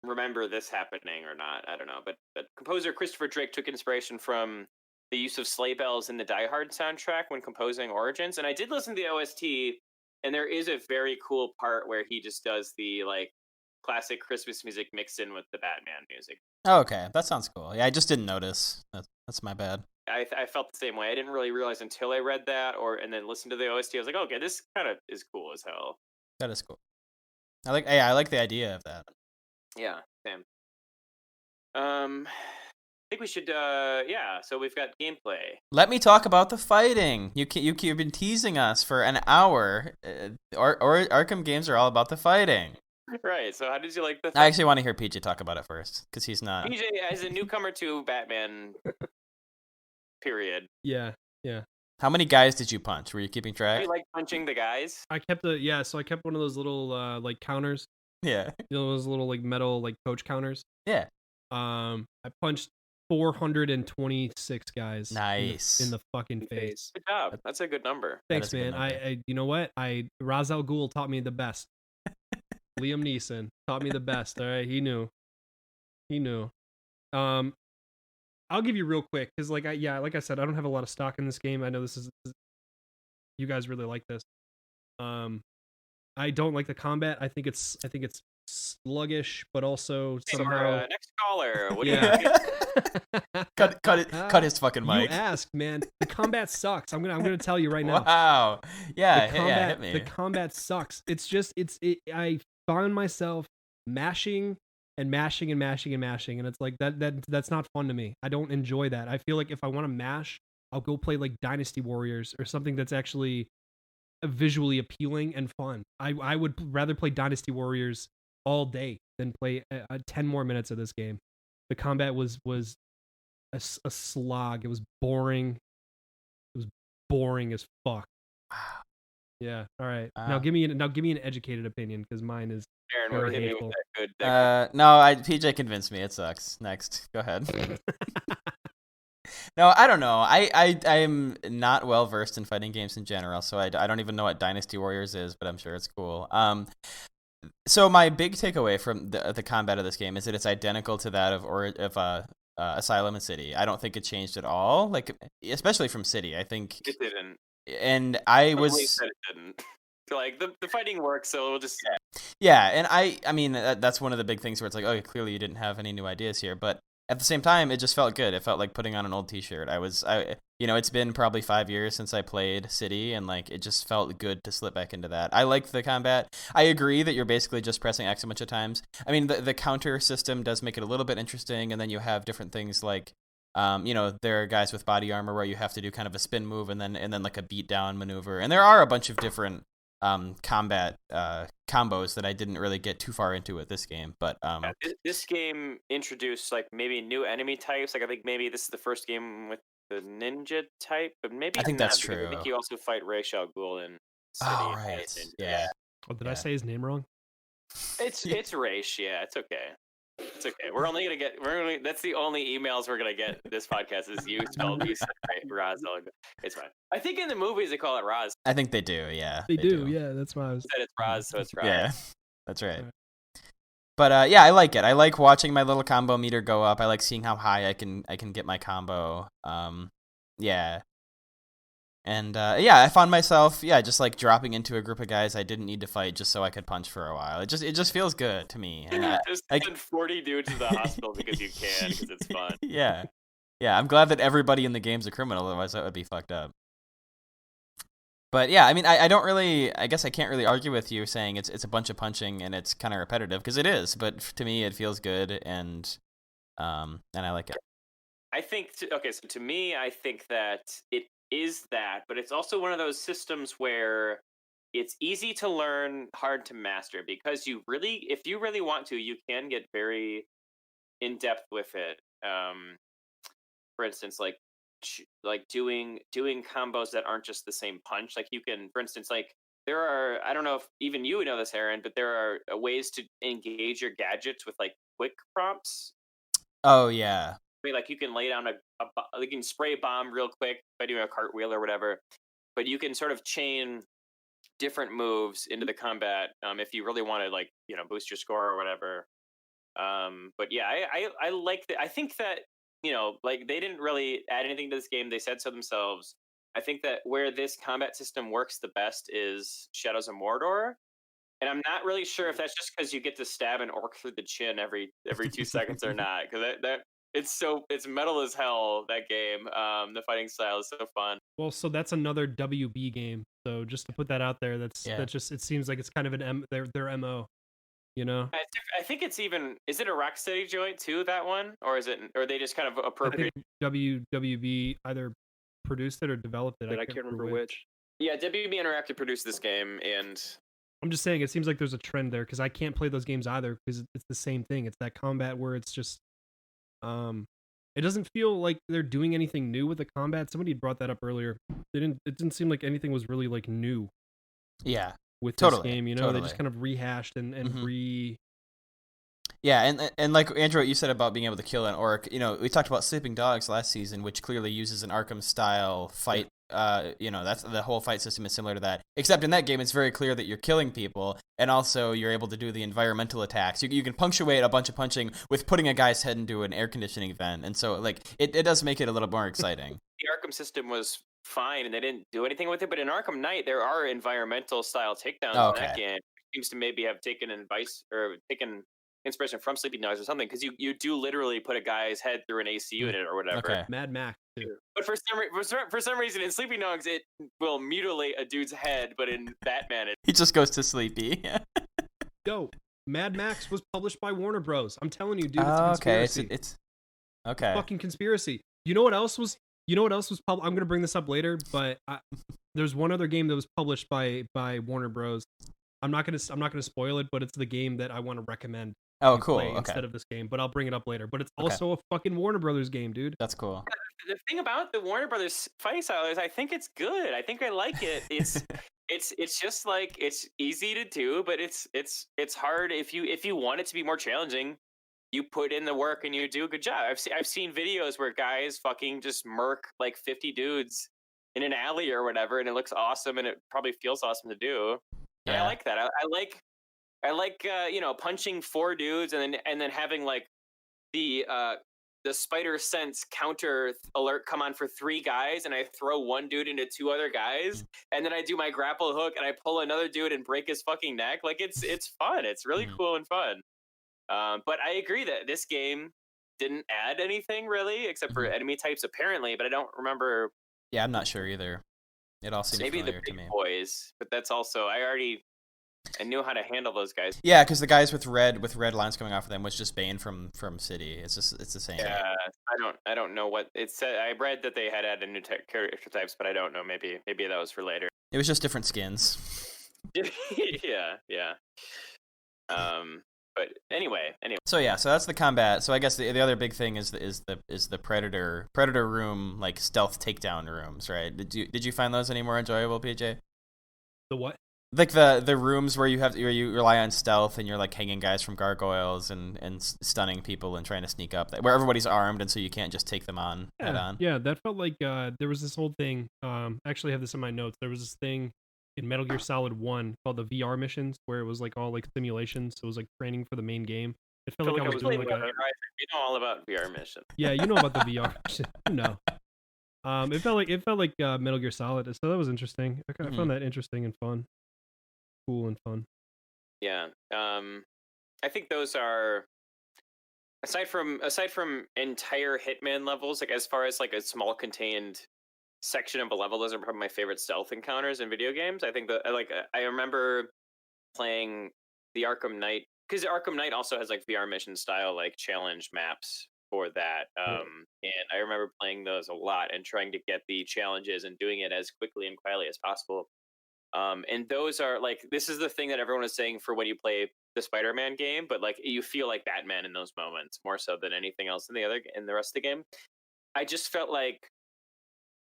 remember this happening or not. I don't know. But composer Christopher Drake took inspiration from the use of sleigh bells in the Die Hard soundtrack when composing Origins. And I did listen to the OST, and there is a very cool part where he just does the like classic Christmas music mixed in with the Batman music. Oh, okay. That sounds cool. Yeah, I just didn't notice. That's my bad. I felt the same way. I didn't really realize until I read that and then listened to the OST. I was like, okay, this kind of is cool as hell. That is cool. I like the idea of that. Yeah, same. I think we should. So we've got gameplay. Let me talk about the fighting. You've been teasing us for an hour. Arkham games are all about the fighting. Right. So how did you like the? I actually want to hear PJ talk about it first because he's not. PJ, as a newcomer to Batman. Period. Yeah. How many guys did you punch? Were you keeping track? Do you like punching the guys? I kept so I kept one of those little like counters. Yeah. You know, those little like metal like coach counters. Yeah. I punched 426 guys. Nice. In the fucking face. Good job. That's a good number. Thanks, man. I you know what? Ra's al Ghul taught me the best. Liam Neeson taught me the best. All right, he knew. I'll give you real quick because like I said, I don't have a lot of stock in this game. I know this is you guys really like this. I don't like the combat. I think it's sluggish, but also somehow. Next caller. What do you cut his fucking mic. You asked, man. The combat sucks. I'm gonna tell you right now. Wow. Yeah. Hit me. The combat sucks. I found myself mashing and mashing and mashing and mashing, and it's like that's not fun to me. I don't enjoy that. I feel like if I want to mash, I'll go play like Dynasty Warriors or something that's actually visually appealing and fun. I would rather play Dynasty Warriors all day than play 10 more minutes of this game. The combat was a slog. It was boring. It was boring as fuck. Wow. Yeah. All right. Now give me an educated opinion because mine is. Aaron, we're hitting you with that good. No, PJ convinced me. It sucks. Next, go ahead. No, I don't know. I'm not well versed in fighting games in general, so I don't even know what Dynasty Warriors is, but I'm sure it's cool. So my big takeaway from the combat of this game is that it's identical to that of Asylum and City. I don't think it changed at all, like especially from City. I think it didn't. And I was. It didn't. Like the fighting works, so we'll just. Yeah, and I mean that's one of the big things where it's like, oh, clearly you didn't have any new ideas here, but at the same time, it just felt good. It felt like putting on an old T-shirt. It's been probably 5 years since I played City, and like it just felt good to slip back into that. I liked the combat. I agree that you're basically just pressing X a bunch of times. I mean, the counter system does make it a little bit interesting, and then you have different things like, there are guys with body armor where you have to do kind of a spin move and then like a beat down maneuver, and there are a bunch of different combat combos that I didn't really get too far into with this game, but this game introduced like maybe new enemy types. Like I think maybe this is the first game with the ninja type, but maybe I think that's true. I think you also fight Ra's al Ghul in City. Oh right, yeah. Oh, did I say his name wrong? It's Ra's. Yeah, it's okay. It's okay. That's the only emails we're gonna get this podcast is you spelled Ra's al Ghul. It's fine. I think in the movies they call it Raz. I think they do, yeah. They do, yeah. That's why I was said it's Raz, so it's Raz. Yeah, that's right. But I like it. I like watching my little combo meter go up. I like seeing how high I can get my combo. Yeah. And yeah, I found myself just like dropping into a group of guys I didn't need to fight just so I could punch for a while. It just feels good to me. And Just send 40 dudes to the hospital because you can, because it's fun. Yeah, I'm glad that everybody in the game's a criminal. Otherwise, that would be fucked up. But yeah, I mean, I don't really. I guess I can't really argue with you saying it's a bunch of punching and it's kind of repetitive because it is. But to me, it feels good and I like it. I think okay, so to me, I think that it is that, but it's also one of those systems where it's easy to learn, hard to master, because if you really want to, you can get very in depth with it. For instance, like doing combos that aren't just the same punch. Like you can, for instance, like there are, I don't know if even you know this, Aaron, but there are ways to engage your gadgets with like quick prompts. Oh yeah. I mean, like you can lay down you can spray a bomb real quick by doing a cartwheel or whatever, but you can sort of chain different moves into the combat if you really want to, like, boost your score or whatever. But yeah, I like that. I think that like they didn't really add anything to this game. They said so themselves. I think that where this combat system works the best is Shadows of Mordor. And I'm not really sure if that's just because you get to stab an orc through the chin every 2 seconds or not, because it's metal as hell, that game. The fighting style is so fun. Well, so that's another WB game. So just to put that out there, that's just, it seems like it's kind of their MO. I think it's even, is it a Rocksteady joint too, that one, or or they just kind of appropriate? I think WB either produced it or developed it. I can't remember which. Yeah, WB Interactive produced this game, and I'm just saying it seems like there's a trend there, because I can't play those games either, because it's the same thing. It's that combat where it's just it doesn't feel like they're doing anything new with the combat. Somebody brought that up earlier. It didn't seem like anything was really like new. Yeah. With totally, this game, totally. They just kind of rehashed and Yeah, and like Andrew, what you said about being able to kill an orc, we talked about Sleeping Dogs last season, which clearly uses an Arkham style fight. That's the whole fight system is similar to that. Except in that game, it's very clear that you're killing people, and also you're able to do the environmental attacks. You can punctuate a bunch of punching with putting a guy's head into an air conditioning vent, and so like it does make it a little more exciting. The Arkham system was fine, and they didn't do anything with it. But in Arkham Knight, there are environmental style takedowns in that game. It seems to maybe have taken advice or taken inspiration from Sleeping Dogs or something, because you do literally put a guy's head through an AC unit or whatever. Okay. Mad Max too. But for some reason in Sleeping Dogs it will mutilate a dude's head, but in Batman he just goes to sleepy. Yo, Mad Max was published by Warner Bros. I'm telling you, dude, it's a conspiracy. Okay, it's okay. Fucking conspiracy. You know what else was I'm gonna bring this up later, but there's one other game that was published by Warner Bros. I'm not gonna spoil it, but it's the game that I want to recommend. Oh, cool. Okay. Instead of this game, but I'll bring it up later. But it's also a fucking Warner Brothers game, dude. That's cool. The thing about the Warner Brothers fighting style is I think it's good. I think I like it. It's just like, it's easy to do, but it's hard if you want it to be more challenging. You put in the work and you do a good job. I've seen videos where guys fucking just murk like 50 dudes in an alley or whatever, and it looks awesome, and it probably feels awesome to do. Yeah. And I like that. I like punching 4 dudes and then having like the spider sense counter alert come on for 3 guys, and I throw 1 dude into 2 other guys, and then I do my grapple hook and I pull another dude and break his fucking neck. Like it's fun. It's really cool and fun. But I agree that this game didn't add anything really, except for enemy types apparently, but I don't remember. Yeah, I'm not sure either. It all seems maybe familiar the to me. big boys, but that's also I knew how to handle those guys. Yeah, because the guys with red lines coming off of them was just Bane from City. It's the same. Yeah, I don't know what it said. I read that they had added new character types, but I don't know. Maybe that was for later. It was just different skins. yeah. But anyway. So that's the combat. So I guess the other big thing is the predator room, like stealth takedown rooms, right? Did you find those any more enjoyable, PJ? The what? Like the rooms where you rely on stealth and you're like hanging guys from gargoyles and stunning people and trying to sneak up, where everybody's armed and so you can't just take them on head on. Yeah, that felt like there was this whole thing. I actually have this in my notes. There was this thing in Metal Gear Solid 1 called the VR missions, where it was like all like simulations. So it was like training for the main game. It felt like I was doing like you know all about VR missions. Yeah, you know about the VR mission. You know. It felt like Metal Gear Solid, so that was interesting. I Mhm. found that interesting and fun, cool and fun. Yeah. I think those are aside from entire Hitman levels, like as far as like a small contained section of a level, those are probably my favorite stealth encounters in video games. I think that I remember playing the Arkham Knight, because Arkham Knight also has like VR mission style like challenge maps for that. And I remember playing those a lot and trying to get the challenges and doing it as quickly and quietly as possible. And those are like, this is the thing that everyone is saying for when you play the Spider-Man game, but like you feel like Batman in those moments more so than anything else in the rest of the game. I just felt like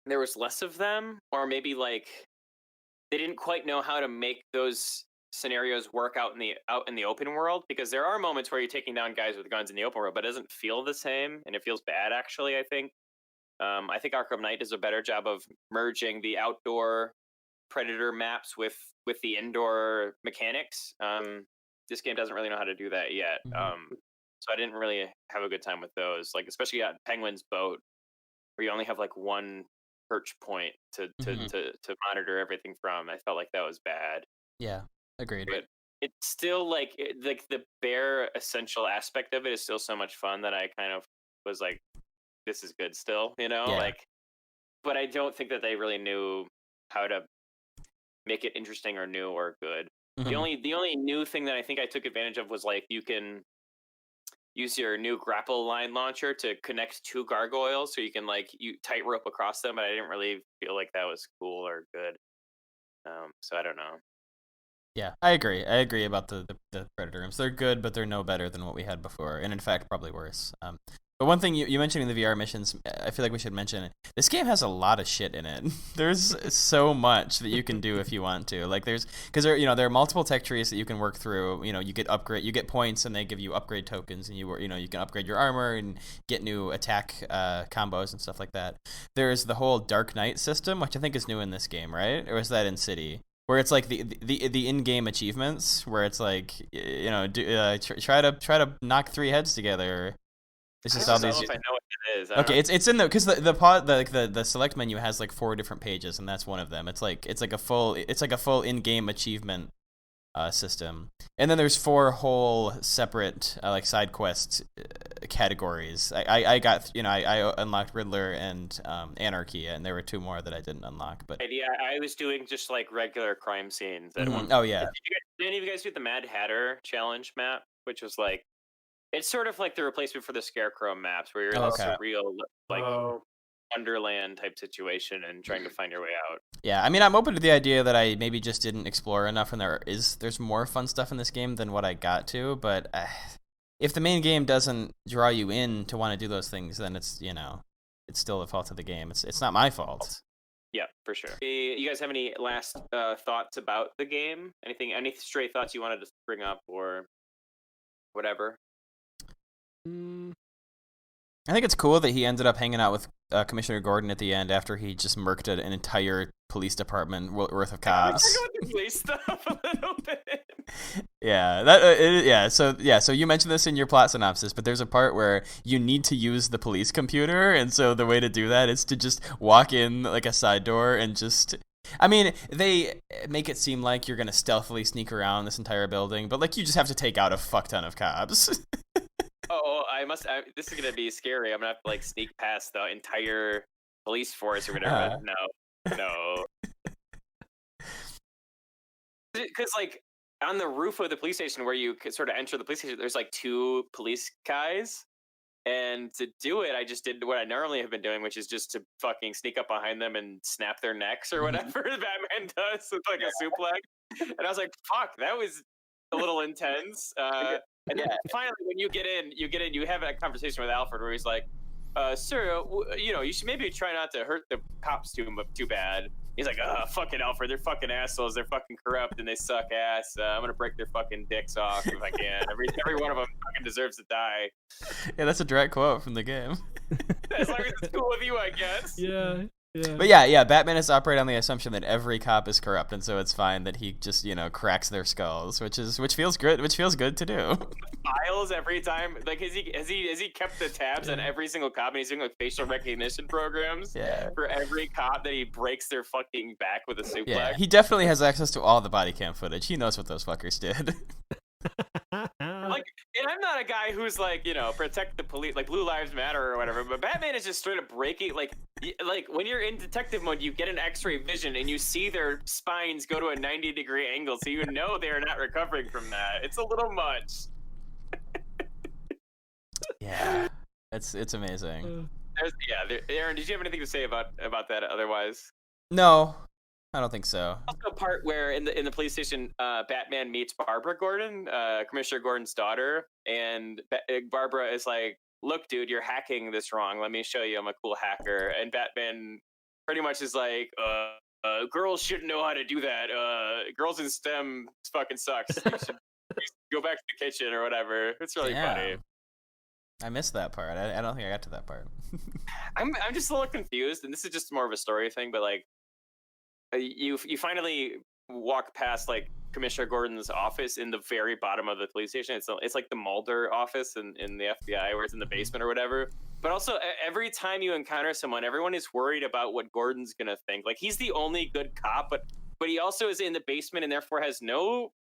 there was less of them, or maybe like they didn't quite know how to make those scenarios work out in the open world, because there are moments where you're taking down guys with guns in the open world, but it doesn't feel the same, and it feels bad actually. I think Arkham Knight does a better job of merging the outdoor predator maps with the indoor mechanics. This game doesn't really know how to do that yet. Mhm. So I didn't really have a good time with those, like especially at Penguin's boat, where you only have like one perch point to Mhm. to monitor everything from. I felt like that was bad, Yeah, agreed. but it's still like like the bare essential aspect of it is still so much fun that I kind of was like, this is good still, Yeah. like. But I don't think that they really knew how to make it interesting or new or good. The Mhm. only the only new thing that I think I took advantage of was like you can use your new grapple line launcher to connect two gargoyles, so you can like you tightrope across them. But I didn't really feel like that was cool or good. So I don't know. Yeah, I agree. I agree about the Predator imps. They're good, but they're no better than what we had before, and in fact, probably worse. But one thing you mentioning the VR missions, I feel like we should mention. This game has a lot of shit in it. There's so much that you can do if you want to. Like because there are multiple tech trees that you can work through. You get points, and they give you upgrade tokens, and you can upgrade your armor and get new attack combos and stuff like that. There's the whole Dark Knight system, which I think is new in this game, right? Or is that in City? Where it's like the in-game achievements, where it's like try to knock three heads together. It's I just all just don't these. know if I know what it is. I don't Okay, know. it's in the because the select menu has like 4 different pages, and that's one of them. It's like a full in-game achievement system, and then there's 4 whole separate like side quest categories. I got I unlocked Riddler and Anarchy, and there were 2 more that I didn't unlock. But Yeah, I was doing just like regular crime scenes at one oh point. yeah, Did any of you guys do the Mad Hatter challenge map, which was like, it's sort of like the replacement for the Scarecrow maps, where you're in oh, this okay. surreal like Oh, Wonderland type situation and trying to find your way out. Yeah, I mean, I'm open to the idea that I maybe just didn't explore enough, and there's more fun stuff in this game than what I got to. But if the main game doesn't draw you in to want to do those things, then it's still the fault of the game. It's not my fault. Yeah, for sure. You guys have any last thoughts about the game? Any stray thoughts you wanted to bring up or whatever? mm, I think it's cool that he ended up hanging out with Commissioner Gordon at the end after he just murked an entire police department worth of Can we cops. talk about the police stuff a little bit? So you mentioned this in your plot synopsis, but there's a part where you need to use the police computer, and so the way to do that is to just walk in like a side door and just. I mean, they make it seem like you're gonna stealthily sneak around this entire building, but like you just have to take out a fuck ton of cops. Oh, this is gonna be scary. I'm gonna have to like sneak past the entire police force or whatever. No. Because like on the roof of the police station where you could sort of enter the police station, there's like 2 police guys. And to do it, I just did what I normally have been doing, which is just to fucking sneak up behind them and snap their necks or whatever Batman does with like a suplex. And I was like, fuck, that was a little intense. And then finally, when you get in, you have a conversation with Alfred where he's like, sir, you should maybe try not to hurt the cops too bad. He's like, fucking Alfred, they're fucking assholes, they're fucking corrupt, and they suck ass. I'm gonna break their fucking dicks off if I can. Every one of them fucking deserves to die. Yeah, that's a direct quote from the game. As long as it's cool with you, I guess. yeah. But yeah, Batman is operating on the assumption that every cop is corrupt, and so it's fine that he just cracks their skulls, which feels good to do. smiles every time? Like, has he kept the tabs on every single cop, and he's doing like facial recognition programs for every cop that he breaks their fucking back with a suplex? Yeah, he definitely has access to all the body cam footage. He knows what those fuckers did. Like, and I'm not a guy who's like, protect the police, like Blue Lives Matter or whatever, but Batman is just straight up breaking, like when you're in detective mode, you get an X-ray vision and you see their spines go to a 90-degree angle, so you know they are not recovering from that. It's a little much. Yeah, it's amazing. Aaron, did you have anything to say about that otherwise? No, I don't think so. Also, a part where in the police station, Batman meets Barbara Gordon, Commissioner Gordon's daughter, and Barbara is like, "Look, dude, you're hacking this wrong. Let me show you. I'm a cool hacker." And Batman pretty much is like, "Girls shouldn't know how to do that. Girls in STEM fucking sucks. You should go back to the kitchen or whatever." It's really funny. I missed that part. I don't think I got to that part. I'm just a little confused, and this is just more of a story thing, but like, you finally walk past like Commissioner Gordon's office in the very bottom of the police station. It's like the Mulder office in the FBI, where it's in the basement or whatever. But also, every time you encounter someone, everyone is worried about what Gordon's gonna think. Like, he's the only good cop, but he also is in the basement and therefore has no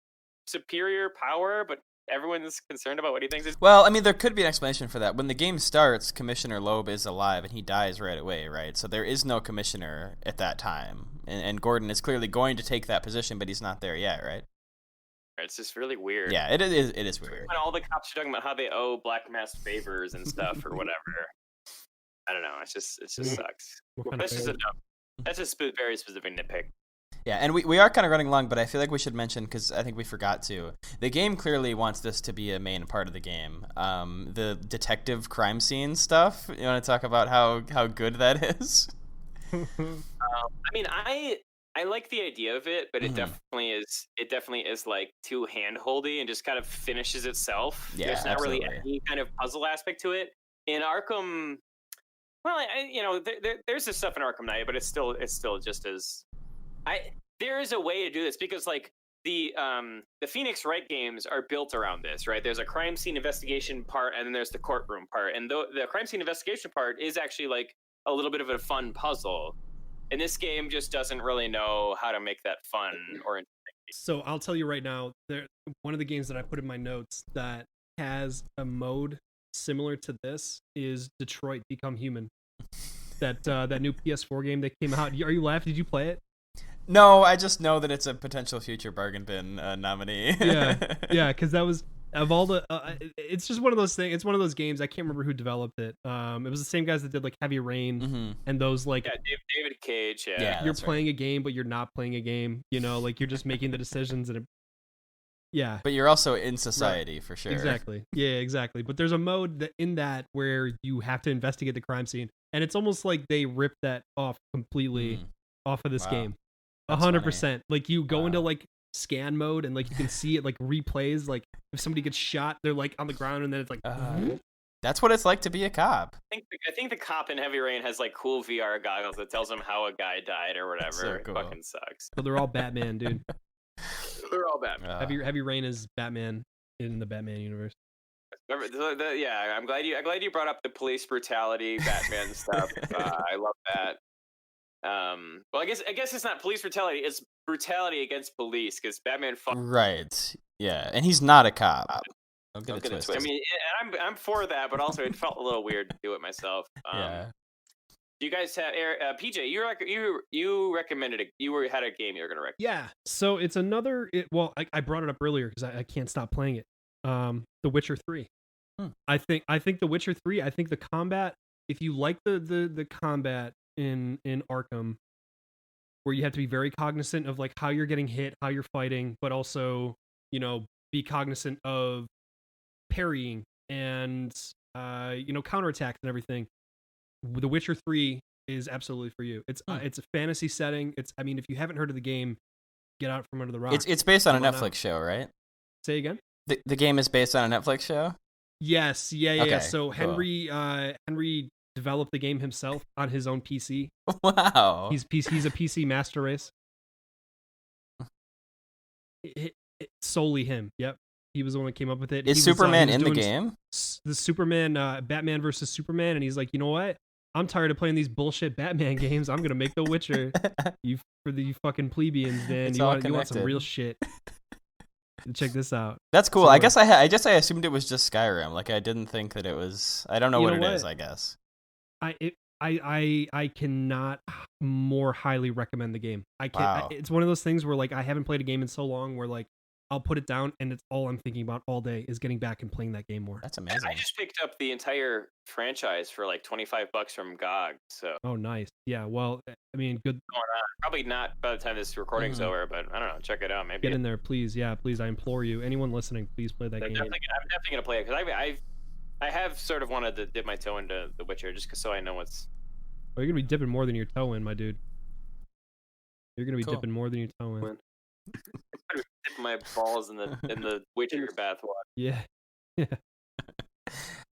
superior power. But everyone's concerned about what he thinks. Well, I mean, there could be an explanation for that. When the game starts, Commissioner Loeb is alive and he dies right away, right? So there is no commissioner at that time. And Gordon is clearly going to take that position, but he's not there yet, right? It's just really weird. Yeah, it is weird. When all the cops are talking about how they owe Black Mask favors and stuff or whatever. I don't know. It just sucks. That's just a very specific nitpick. Yeah, and we are kind of running long, but I feel like we should mention, because I think we forgot to, the game clearly wants this to be a main part of the game. The detective crime scene stuff, you want to talk about how good that is? I mean, I like the idea of it, but it definitely is like too handholdy and just kind of finishes itself. Yeah, there's not absolutely. really any kind of puzzle aspect to it. In Arkham, well, there's this stuff in Arkham Knight, but it's still just as there is a way to do this, because like the Phoenix Wright games are built around this, right? There's a crime scene investigation part, and then there's the courtroom part, and the crime scene investigation part is actually like a little bit of a fun puzzle. And this game just doesn't really know how to make that fun or interesting. So I'll tell you right now, one of the games that I put in my notes that has a mode similar to this is Detroit Become Human. That new PS4 game that came out. Are you laughing? Did you play it? No, I just know that it's a potential future bargain bin nominee. yeah, because that was of all the. It's just one of those things. It's one of those games. I can't remember who developed it. It was the same guys that did like Heavy Rain and those like. Yeah, David Cage. Yeah, you're playing a game, but you're not playing a game. Like you're just making the decisions and. Yeah. But you're also in society, for sure. Exactly. Yeah, exactly. But there's a mode in that where you have to investigate the crime scene, and it's almost like they ripped that off completely off of this game. 100%. Like you go into like scan mode, and like you can see it like replays. Like if somebody gets shot, they're like on the ground, and then it's like. That's what it's like to be a cop. I think the cop in Heavy Rain has like cool VR goggles that tells him how a guy died or whatever. So cool. It fucking sucks. But they're all Batman, dude. They're all Batman. Heavy Rain is Batman in the Batman universe. Yeah, I'm glad you brought up the police brutality Batman stuff. I love that. Well, I guess it's not police brutality; it's brutality against police, because Batman. Right. Yeah, and he's not a cop. Don't get it twisted. I mean, I'm for that, but also it felt a little weird to do it myself. Yeah. Do you guys have PJ? You recommended you had a game you were gonna recommend. Yeah. So it's another. I brought it up earlier because I can't stop playing it. The Witcher 3. I think The Witcher 3. I think the combat. If you like the combat in Arkham, where you have to be very cognizant of like how you're getting hit, how you're fighting, but also be cognizant of parrying and counterattacks and everything. The Witcher 3 is absolutely for you. It's a fantasy setting. If you haven't heard of the game, get out from under the rock. It's based on a Netflix show, right? Say again? The game is based on a Netflix show? Yes. Yeah. Okay, So cool. Henry developed the game himself on his own PC. Wow. He's a PC master race. Solely him. Yep. He was the one that came up with it. Is Superman in the game? The Superman, Batman versus Superman, and he's like, you know what? I'm tired of playing these bullshit Batman games. I'm gonna make The Witcher. For the fucking plebeians, man. It's You all want some connected. real shit? Check this out. That's cool. So, I guess I assumed it was just Skyrim. Like I didn't think that it was. I don't know You what know it is. what? I guess. I cannot more highly recommend the game. I can't. Wow. It's one of those things where like I haven't played a game in so long where like I'll put it down and it's all I'm thinking about all day is getting back and playing that game more. That's amazing. I just picked up the entire franchise for like $25 from GOG. So Oh, nice. Yeah. Well, I mean, good. probably not by the time this recording's Mhm. over, but I don't know. Check it out. Maybe Get in there, please. Yeah, please. I implore you. Anyone listening, please play that I'm game. definitely gonna play it because I have sort of wanted to dip my toe into The Witcher just so I know what's. Oh, you're gonna be dipping more than your toe in, my dude. You're gonna be Cool. dipping more than your toe in. Dip my balls in the Witcher bathwater. Yeah. All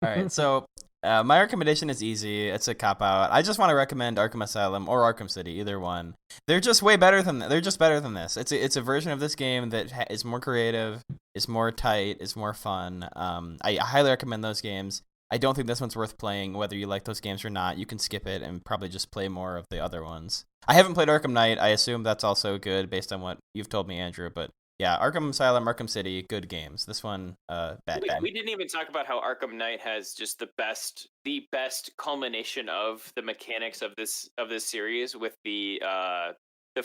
right, so my recommendation is easy. It's a cop out. I just want to recommend Arkham Asylum or Arkham City, either one. They're just way better than they're just better than this. It's a version of this game that is more creative, is more tight, is more fun. I highly recommend those games. I don't think this one's worth playing, whether you like those games or not. You can skip it and probably just play more of the other ones. I haven't played Arkham Knight. I assume that's also good based on what you've told me, Andrew. But yeah, Arkham Asylum, Arkham City, good games. This one, bad game. We didn't even talk about how Arkham Knight has just the best culmination of the mechanics of this series with the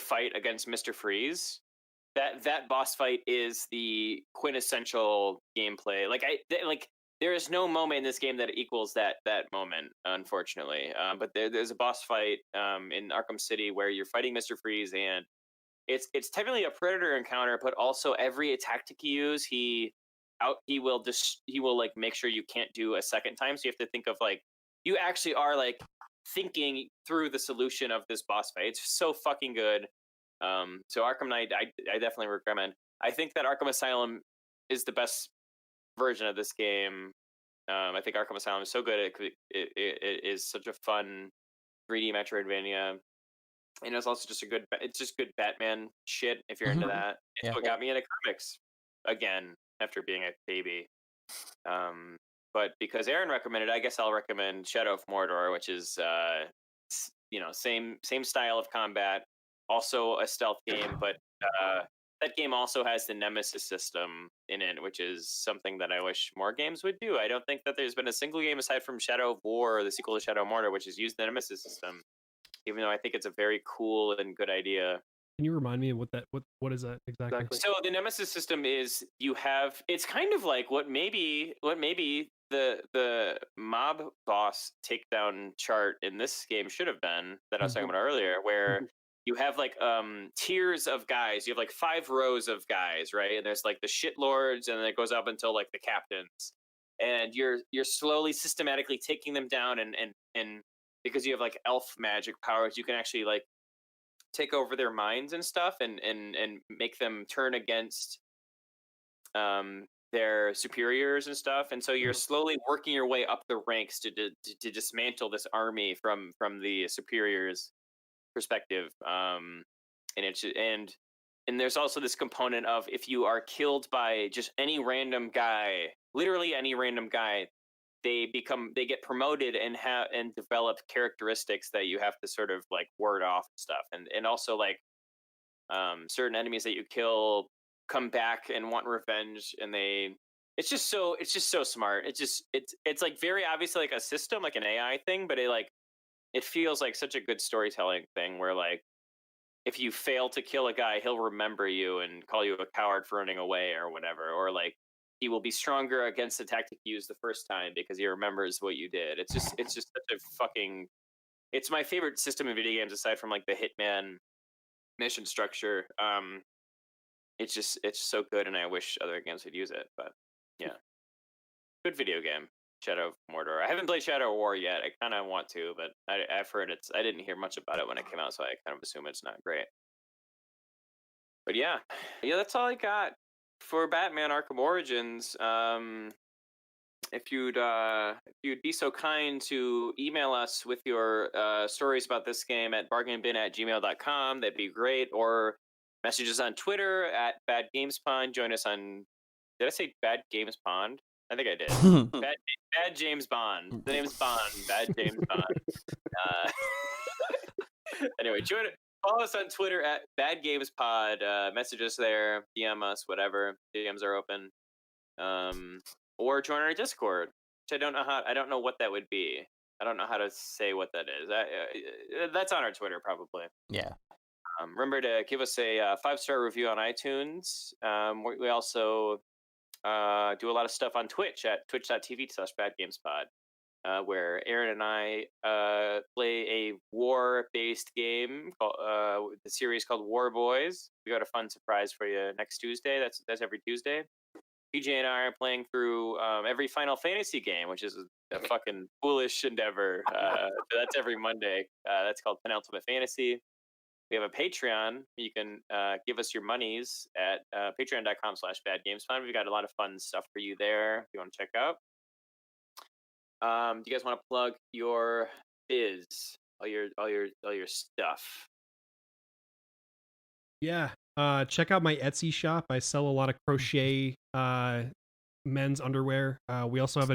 fight against Mr. Freeze. That boss fight is the quintessential gameplay. There is no moment in this game that equals that moment, unfortunately. But there's a boss fight in Arkham City where you're fighting Mr. Freeze, and it's technically a predator encounter, but also every tactic you use, he will like make sure you can't do a second time. So you have to think of like you actually are like thinking through the solution of this boss fight. It's so fucking good. So Arkham Knight, I definitely recommend. I think that Arkham Asylum is the best version of this game. I think Arkham Asylum is so good. It is such a fun 3D Metroidvania, and it's also just it's just good Batman shit if you're into that. It's Yeah. what got me into comics again after being a baby. But because Aaron recommended, I guess I'll recommend Shadow of Mordor, which is same style of combat, also a stealth game, but that game also has the Nemesis system in it, which is something that I wish more games would do. I don't think that there's been a single game aside from Shadow of War or the sequel to Shadow of Mordor which has used the Nemesis system, even though I think it's a very cool and good idea. Can you remind me of what is that exactly? So the Nemesis system is it's kind of like what maybe the mob boss takedown chart in this game should have been that I was talking about earlier, where you have like tiers of guys. You have like 5 rows of guys, right? And there's like the shit lords, and then it goes up until like the captains. And you're slowly systematically taking them down, and because you have like elf magic powers, you can actually like take over their minds and stuff, and make them turn against their superiors and stuff. And so you're slowly working your way up the ranks to dismantle this army from the superiors perspective. And there's also this component of if you are killed by just any random guy, literally any random guy, they get promoted and develop characteristics that you have to sort of like ward off and stuff. And also like certain enemies that you kill come back and want revenge, and it's just so smart. It's like very obviously like a system, like an AI thing, but it feels like such a good storytelling thing where like if you fail to kill a guy, he'll remember you and call you a coward for running away or whatever, or like he will be stronger against the tactic you used the first time because he remembers what you did. It's just such a fucking. It's my favorite system in video games aside from like the Hitman mission structure. It's so good, and I wish other games would use it. But yeah, good video game. Shadow of Mordor. I haven't played Shadow of War yet. I kind of want to, but I've heard I didn't hear much about it when it came out, so I kind of assume it's not great. But yeah, that's all I got for Batman Arkham Origins. If you'd be so kind to email us with your stories about this game at bargainbin@gmail.com, that'd be great. Or message us on Twitter at BadGamesPod. Join us on Did I say Bad Games Bond? I think I did. Bad James Bond. The name's Bond. Bad James Bond. Anyway, follow us on Twitter at Bad Games Pod. Message us there, DM us, whatever. DMs are open. Or join our Discord. Which I don't know what that would be. I don't know how to say what that is. That's on our Twitter, probably. Yeah. Remember to give us a 5-star review on iTunes. We also do a lot of stuff on Twitch at twitch.tv/badgamespod, where Aaron and I play a war-based game called the series called War Boys. We got a fun surprise for you next Tuesday. That's every Tuesday. PJ and I are playing through every Final Fantasy game, which is a fucking foolish endeavor. That's every Monday. That's called Penultimate Fantasy. We have a Patreon. You can give us your monies at patreon.com/badgamespod. We've got a lot of fun stuff for you there if you want to check out. Do you guys want to plug your biz? All your stuff. Yeah. Check out my Etsy shop. I sell a lot of crochet men's underwear. We also have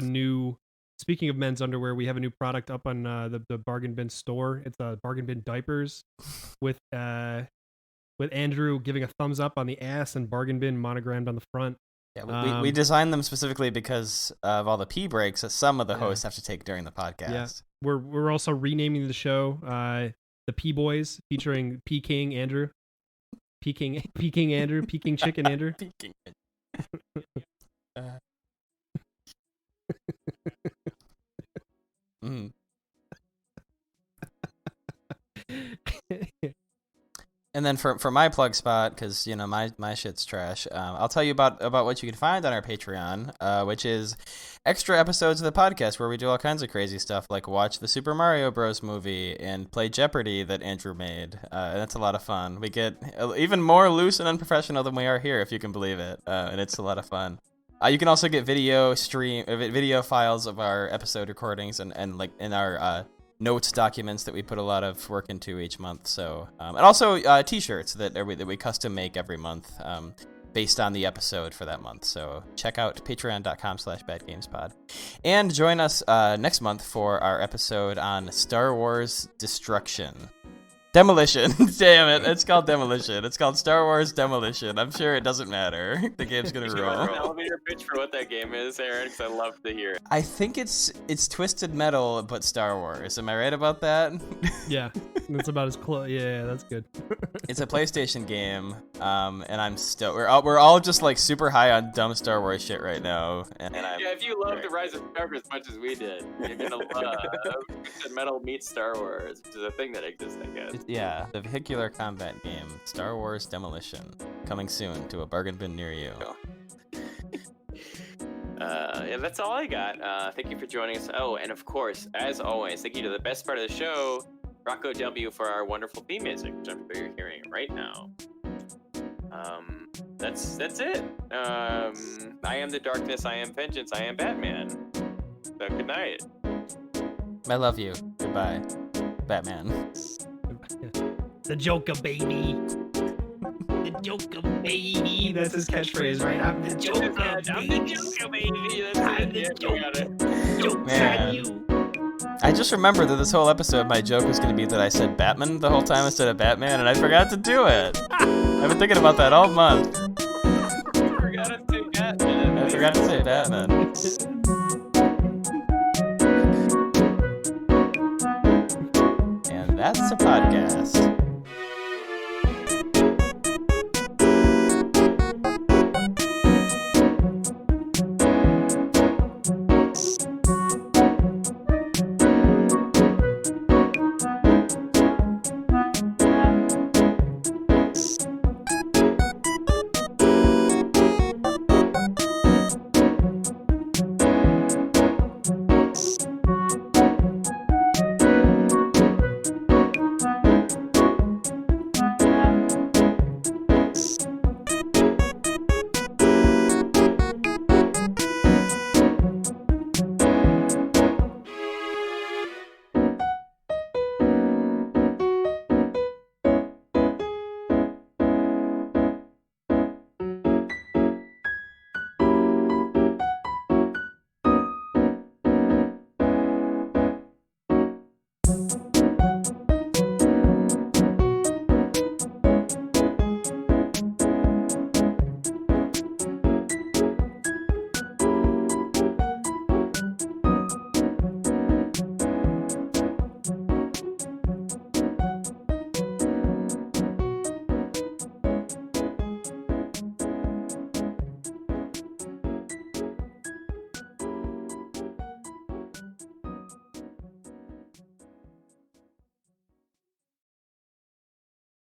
speaking of men's underwear, we have a new product up on the Bargain Bin store. It's Bargain Bin diapers with Andrew giving a thumbs up on the ass and Bargain Bin monogrammed on the front. Yeah, we designed them specifically because of all the pee breaks that some of the hosts have to take during the podcast. Yeah. We're also renaming the show the P Boys, featuring P King Andrew. Peking Andrew, Peking Chicken Andrew. Peking. And then for my plug spot, because my shit's trash, I'll tell you about what you can find on our Patreon, which is extra episodes of the podcast where we do all kinds of crazy stuff, like watch the Super Mario Bros. Movie and play Jeopardy that Andrew made. And that's a lot of fun. We get even more loose and unprofessional than we are here, if you can believe it, and it's a lot of fun. You can also get video files of our episode recordings and like in our notes documents that we put a lot of work into each month. So and also t-shirts that we custom make every month based on the episode for that month. So check out patreon.com/badgamespod and join us next month for our episode on Star Wars Demolition. Damn it, it's called Demolition. It's called Star Wars Demolition. I'm sure it doesn't matter. The game's gonna roll. An elevator pitch for what that game is, Aaron, because I love to hear it. I think it's Twisted Metal, but Star Wars. Am I right about that? Yeah, that's about as close. Yeah, that's good. It's a PlayStation game, and I'm still we're all just like super high on dumb Star Wars shit right now. And if you love The Rise of Skywalker as much as we did, you're gonna love Twisted Metal meets Star Wars, which is a thing that exists, I guess. Yeah, the vehicular combat game, Star Wars Demolition, coming soon to a bargain bin near you. Yeah, that's all I got. Thank you for joining us. Oh, and of course, as always, thank you to the best part of the show, RoccoW, for our wonderful theme music, which I'm sure you're hearing right now. That's it. I am the darkness, I am vengeance, I am Batman. So good night. I love you. Goodbye, Batman. The Joker, baby. The Joker, baby. That's his catchphrase, right? I'm the Joker, baby. I'm the Joker, baby. That's it. Yeah, you got it. Joke's Man. on you. I just remembered that this whole episode, my joke was going to be that I said Batman the whole time instead of Batman, and I forgot to do it. I've been thinking about that all month. I forgot to say Batman. I forgot to say Batman.